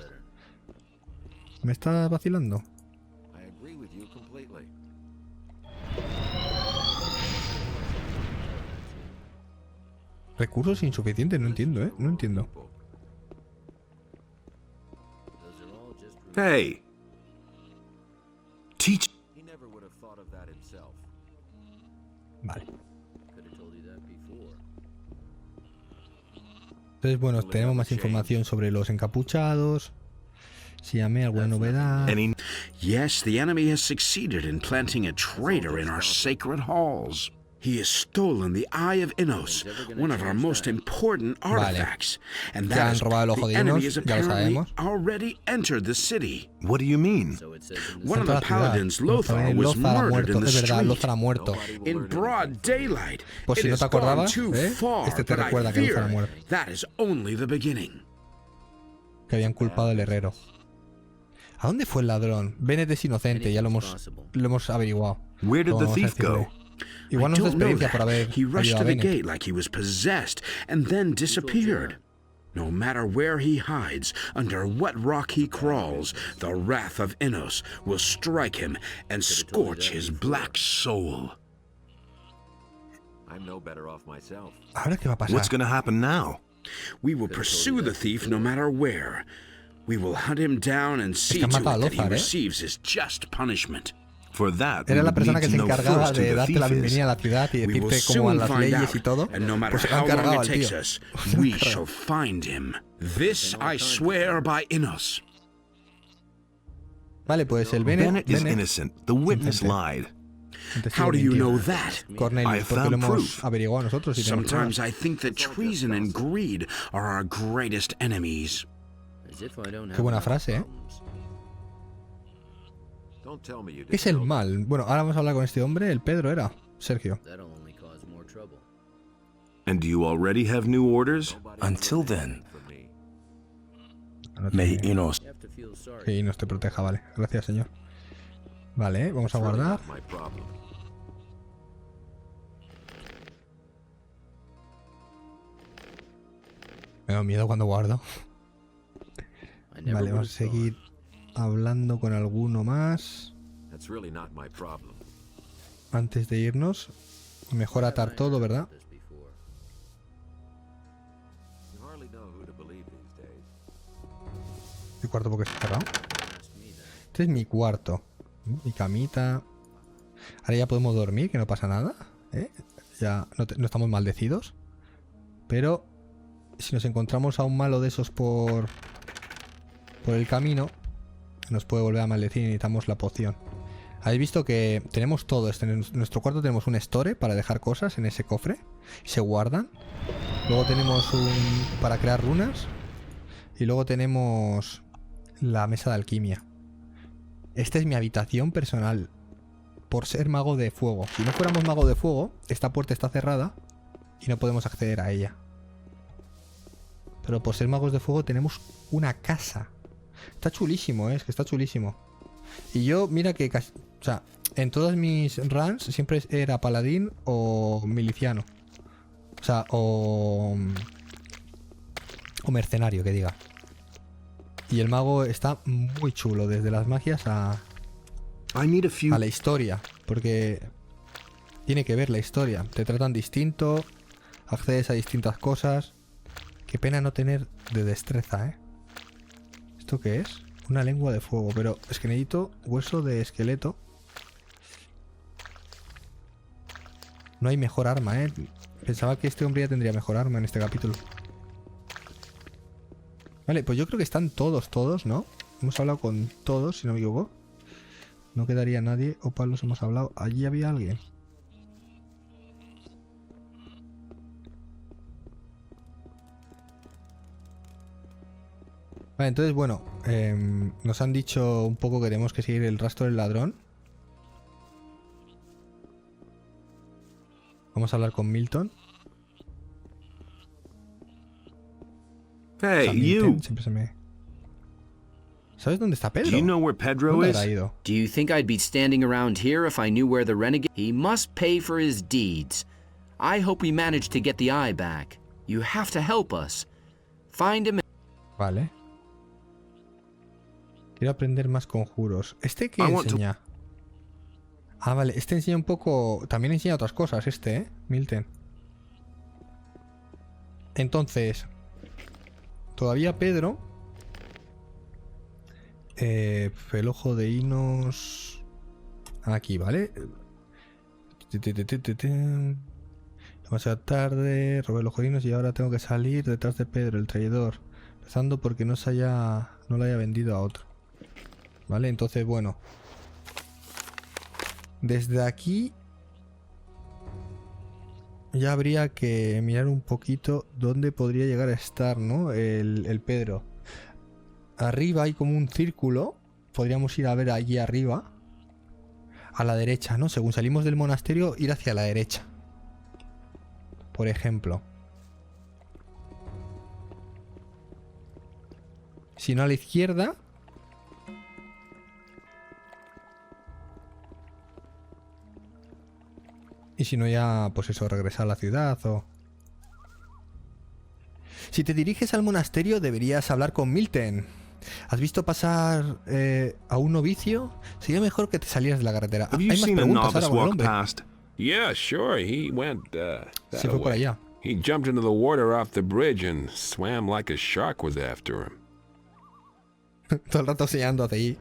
Me está vacilando. I agree with you completely. Recursos insuficientes, no entiendo, ¿eh? No entiendo. Hey! Teach. He never would have thought of that himself. Vale. Could have told you that before. Entonces, bueno, tenemos más información sobre los encapuchados. Si llamé alguna novedad. Yes, the enemy has succeeded in planting a traitor in our sacred halls. He has stolen the Eye of Innos, one of our most important artifacts. And Ya han that robado el ojo the de enemy Innos, has ya lo apparently sabemos. already entered the city. What do you mean? One Entró of a the la ciudad. paladins, Lothar, También was Lothar ha murdered muerto. in the Es verdad, street. Lothar ha muerto. In broad daylight. Pues si It no te has gone acordabas, too ¿eh? far, Este te but I recuerda que Lothar ha fear muerto. that is only the beginning. Que habían culpado al herrero. ¿A dónde fue el ladrón? Bennett es inocente, ya lo hemos averiguado. Where did Pero the vamos a thief go? decirle. Igual I nos da don't know experiencia por that. haber He rushed ayudado to a the Bennett. gate like he was possessed and then disappeared. No matter where he hides, under what rock he crawls, the wrath of Innos will strike him and scorch his black soul. I'm no better off myself. ¿Ahora qué va a pasar? What's going to happen now? We will pursue the thief no matter where. We will hunt him down and see han to matado a it that he Lothar, ¿eh? receives his just punishment. For that, we Era la would persona need que to se know encargaba first who de the darte la thief is. bienvenida a la ciudad y We will decirte cómo van soon las find leyes y out, todo. and no matter Pues se lo how han long cargado it al takes tío. us, Se lo han we cargado. shall find him. This I swear by Innos. Vale, pues el Bennett is innocent. The witness lied. How do you know that? Cornelius, porque lo hemos averiguado nosotros. Y Sometimes I think that treason and greed are our greatest enemies. Qué buena frase, ¿eh? ¿Qué es el mal? Bueno, ahora vamos a hablar con este hombre. El Pedro era. Sergio. And do you already have new orders? Until then, may Enos... Que Enos te proteja, vale. Gracias, señor. Vale, vamos a guardar. Me da miedo cuando guardo. Vale, vamos a seguir hablando con alguno más. Antes de irnos. Mejor atar todo, ¿verdad? ¿Mi cuarto porque está cerrado? Este es mi cuarto. Mi camita. Ahora ya podemos dormir, que no pasa nada, ¿eh? Ya no estamos maldecidos. Pero si nos encontramos a un malo de esos por el camino, nos puede volver a maldecir y necesitamos la poción. Habéis visto que tenemos todo. En nuestro cuarto tenemos un store para dejar cosas en ese cofre. Se guardan. Luego tenemos un para crear runas. Y luego tenemos la mesa de alquimia. Esta es mi habitación personal. Por ser mago de fuego. Si no fuéramos mago de fuego, esta puerta está cerrada y no podemos acceder a ella. Pero por ser magos de fuego tenemos una casa. Está chulísimo, ¿eh? Es que está chulísimo. Y yo, mira que casi... O sea, en todas mis runs siempre era paladín o miliciano. O sea, o mercenario, que diga. Y el mago está muy chulo, desde las magias a la historia. Porque tiene que ver la historia. Te tratan distinto, accedes a distintas cosas. Qué pena no tener de destreza, ¿eh? ¿Esto qué es? Una lengua de fuego, pero es que necesito hueso de esqueleto. No hay mejor arma, ¿eh? Pensaba que este hombre ya tendría mejor arma en este capítulo. Vale, pues yo creo que están todos, ¿no? Hemos hablado con todos, si no me equivoco. No quedaría nadie. O Pablos hemos hablado. Allí había alguien. Vale, entonces, bueno, nos han dicho un poco que tenemos que seguir el rastro del ladrón. Vamos a hablar con Milton. Hey, you. Siempre se me... ¿Sabes dónde está Pedro? Do you know where Pedro ¿Dónde is? habrá ido? Do you think I'd be standing around here if I knew where the renegade... He must pay for his deeds. I hope we manage to get the eye back. You have to help us. Find him... Vale. Quiero aprender más conjuros. ¿Este qué enseña? Ah, vale. Este enseña un poco... También enseña otras cosas, ¿eh? Milton. Entonces... Todavía Pedro... el ojo de Inos... Aquí, ¿vale? Demasiado tarde... Robé el ojo de Inos y ahora tengo que salir detrás de Pedro, el traidor. Rezando porque no lo haya vendido a otro. Vale, entonces, bueno... Desde aquí ya habría que mirar un poquito dónde podría llegar a estar, ¿no? El Pedro. Arriba hay como un círculo. Podríamos ir a ver allí arriba. A la derecha, ¿no? Según salimos del monasterio, ir hacia la derecha. Por ejemplo. Si no, a la izquierda. Y si no, ya, pues eso, regresar a la ciudad o... Si te diriges al monasterio, deberías hablar con Milton. ¿Has visto pasar a un novicio? Sería mejor que te salieras de la carretera. Hay más preguntas ahora con el hombre. Yeah, sure. He went Se fue por allá. He jumped into the water off the bridge and swam like a shark was after him. Todo el rato señalando hacia allí.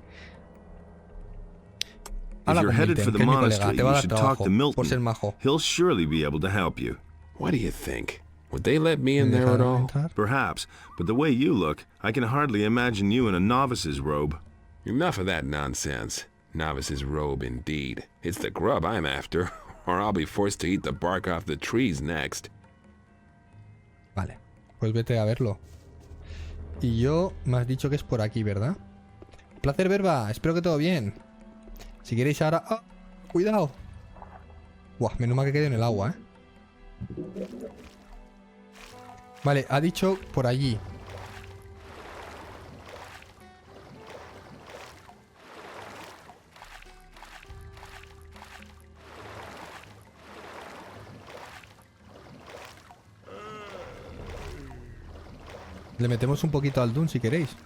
If you're headed for the monastery, you should talk to por ser Milton. majo. He'll surely be able to help you. What do you think? Would they let me in there at all? Perhaps, but the way you look, I can hardly imagine you in a novice's robe. Enough of that nonsense. Novice's robe indeed. It's the grub I'm after, or I'll be forced to eat the bark off the trees next. Vale, pues vete a verlo. Y yo me has dicho que es por aquí, ¿verdad? Placer, Verba, espero que todo bien. Si queréis ahora... ¡Ah! ¡Cuidado! Buah, menos mal que quede en el agua, Vale, ha dicho por allí. Le metemos un poquito al Dune si queréis.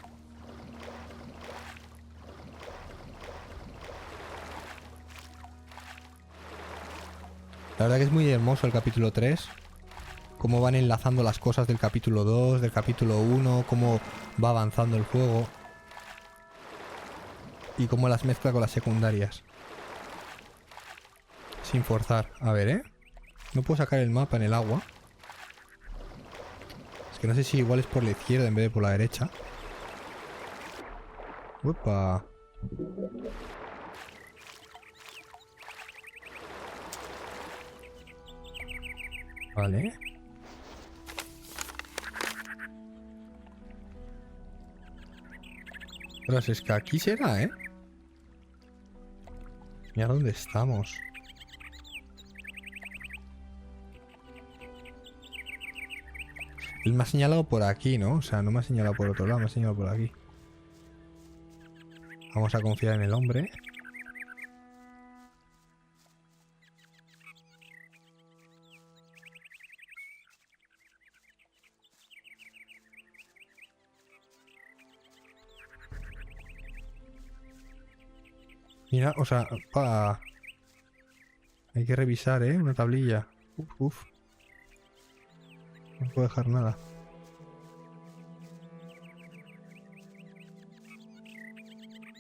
La verdad que es muy hermoso el capítulo 3. Cómo van enlazando las cosas del capítulo 2, del capítulo 1, cómo va avanzando el juego. Y cómo las mezcla con las secundarias. Sin forzar. A ver, no puedo sacar el mapa en el agua. Es que no sé si igual es por la izquierda en vez de por la derecha. ¡Upa! Vale. Ostras, es que aquí será, Mira dónde estamos. Él me ha señalado por aquí, ¿no? O sea, no me ha señalado por otro lado, me ha señalado por aquí. Vamos a confiar en el hombre. Mira, o sea, hay que revisar, una tablilla. Uf. No puedo dejar nada.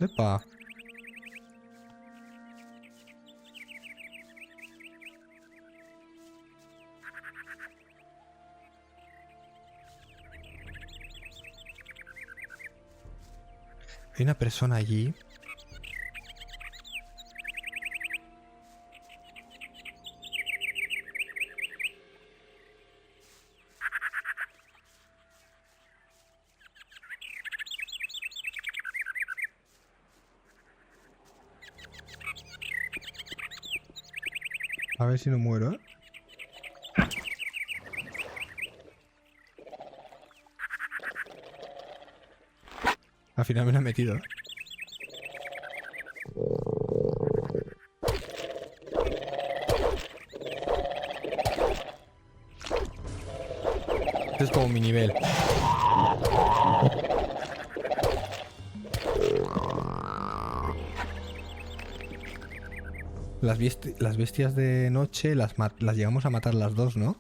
¡Epa! Hay una persona allí. A ver si no muero, Al final me lo he metido, Este es como mi nivel. Las bestias de noche las llegamos a matar las dos, ¿no?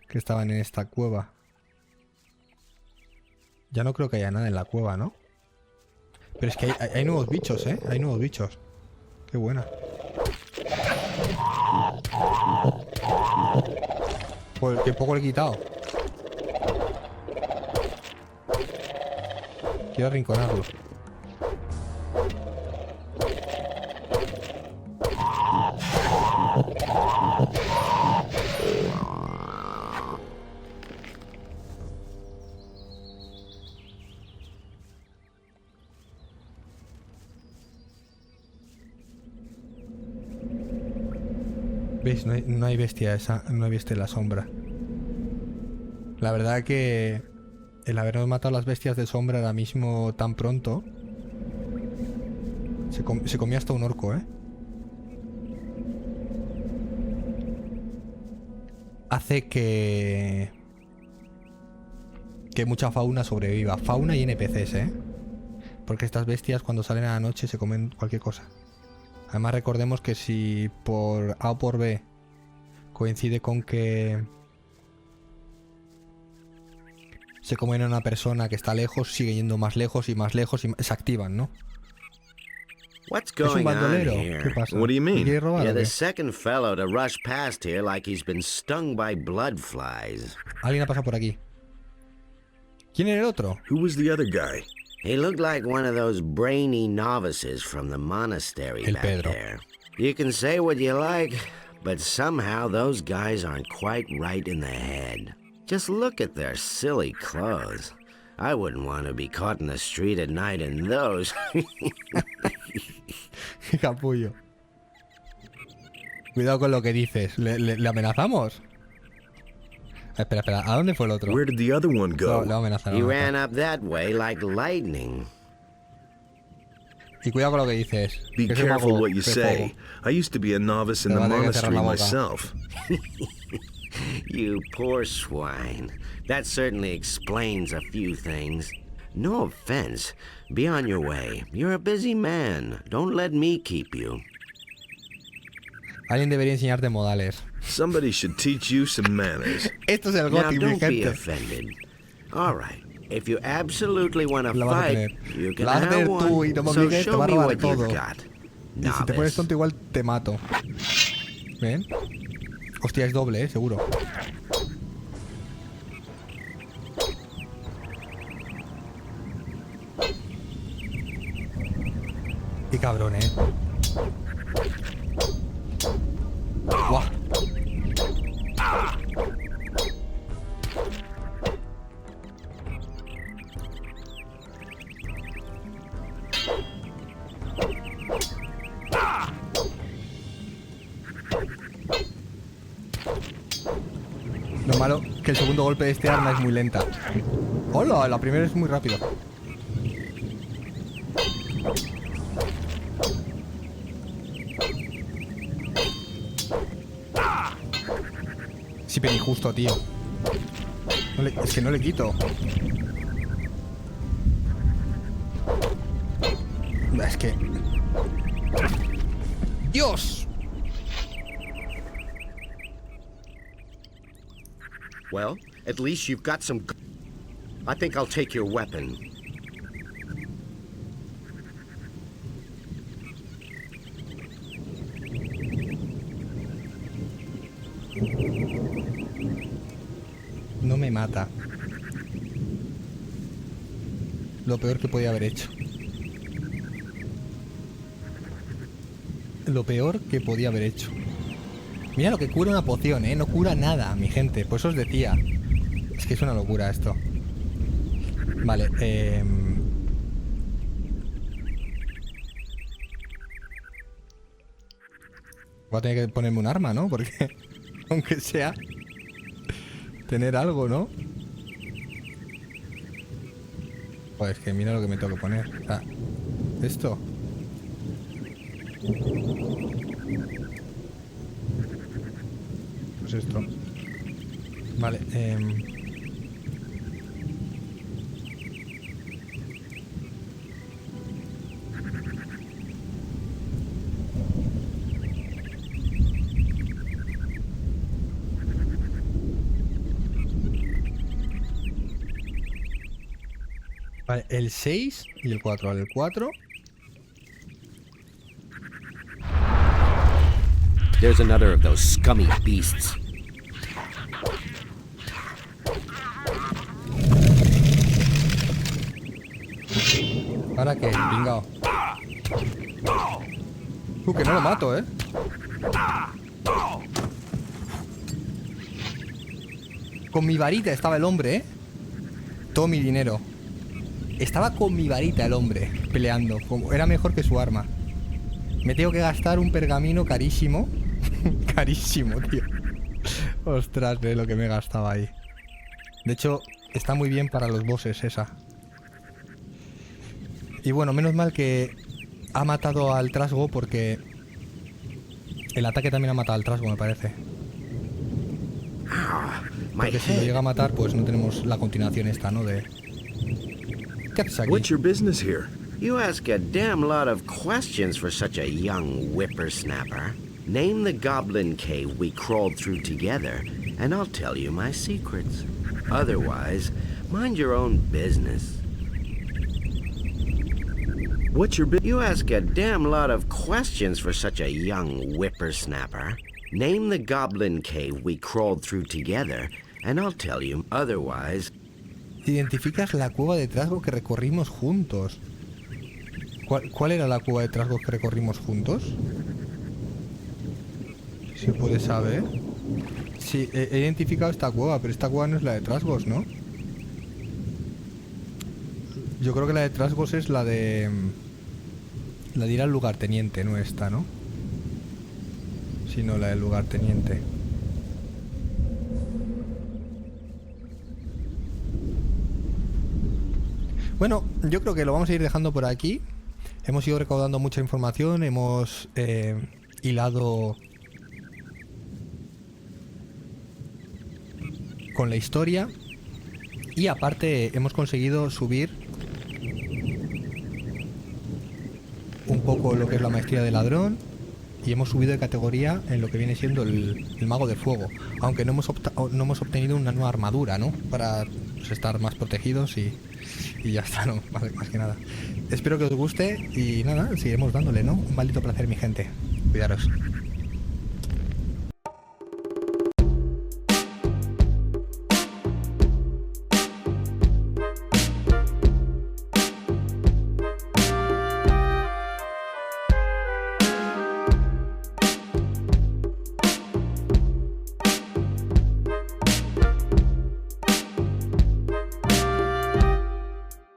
Que estaban en esta cueva. Ya no creo que haya nada en la cueva, ¿no? Pero es que hay nuevos bichos, Hay nuevos bichos. Qué buena. Pues que poco le he quitado. Quiero arrinconarlo. ¿Veis? No hay bestia esa, no hay bestia en la sombra. La verdad que el habernos matado las bestias de sombra ahora mismo tan pronto se comía hasta un orco, Hace que mucha fauna sobreviva. Fauna y NPCs, Porque estas bestias cuando salen a la noche se comen cualquier cosa. Además recordemos que si por A o por B coincide con que se comen a una persona que está lejos, sigue yendo más lejos y se activan, ¿no? What's ¿Es un going on bandolero? here? ¿Qué pasa? What do you ¿Me mean? quiere robar You're o the qué? second fellow to rush past here like he's been stung by blood flies. Alguien ha pasado por aquí. ¿Quién era el otro? Who was the other guy? He looked like one of those brainy novices from the monastery back there. You can say what you like, but somehow those guys aren't quite right in the head. Just look at their silly clothes. I wouldn't want to be caught in the street at night in those. Capullo. Cuidado con lo que dices. ¿Le amenazamos? Espera, ¿a dónde fue el otro? Where did the other one go? No, He ran up that way like lightning. Y cuidado con lo que dices. Be careful what you say. I used to be a novice in the monastery myself. You poor swine. That certainly explains a few things. No offense. Be on your way. You're a busy man. Don't let me keep you. Alguien debería enseñarte modales. Somebody should teach you some manners. Esto es el Gothic, mi gente. Don't be offended. All right. If you absolutely want to fight, you can have one. Tú y no me So obligues, te show va a me robar what todo. you've got. Y si te pones tonto igual te mato. ¿Ven? Hostia, es doble, seguro. Qué cabrón, Guau. Lo malo que el segundo golpe de este arma es muy lenta. ¡Hola! La primera es muy rápida. Sí, pero injusto, tío. Es que no le quito. Es que... ¡Dios! Well, at least you've got some... I think I'll take your weapon. No me mata. Lo peor que podía haber hecho. Lo peor que podía haber hecho. Mira lo que cura una poción, no cura nada, mi gente. Por eso os decía. Es que es una locura esto. Vale, voy a tener que ponerme un arma, ¿no? Porque aunque sea tener algo, ¿no? Pues que mira lo que me tengo que poner. O sea, esto. Pues esto. Vale, vale, el 6 y el 4. Vale, el 4. There's another of those scummy beasts. ¿Para qué? Pingao. Que no lo mato, Con mi varita estaba el hombre, Todo mi dinero. Estaba con mi varita el hombre, peleando. Era mejor que su arma. Me tengo que gastar un pergamino carísimo. Carísimo, tío. Ostras, lo que me gastaba ahí. De hecho, está muy bien para los bosses esa. Y bueno, menos mal que ha matado al trasgo, porque el ataque también ha matado al trasgo, me parece. Porque si lo llega a matar, pues no tenemos la continuación esta, ¿no? De... ¿Qué haces aquí? What's your business here? You ask a damn lot of questions for such a young whippersnapper. Name the goblin cave we crawled through together, and I'll tell you my secrets. Otherwise, mind your own business. What's your You ask a damn lot of questions for such a young whippersnapper. Name the goblin cave we crawled through together, and I'll tell you. Otherwise, Identificas la cueva de trasgos que recorrimos juntos. ¿Cuál era la cueva de trasgos que recorrimos juntos? ¿Se puede saber? Sí, he identificado esta cueva, pero esta cueva no es la de trasgos, ¿no? Yo creo que la de trasgos es la de ir al lugarteniente, no esta, ¿no? Sino la del lugarteniente. Bueno, yo creo que lo vamos a ir dejando por aquí. Hemos ido recaudando mucha información, hemos hilado con la historia y aparte hemos conseguido subir un poco lo que es la maestría de ladrón y hemos subido de categoría en lo que viene siendo el mago de fuego, aunque no hemos obtenido una nueva armadura, ¿no? Para pues, estar más protegidos y ya está, ¿no? Más que nada. Espero que os guste y nada, seguiremos dándole, ¿no? Un maldito placer, mi gente. Cuidaros.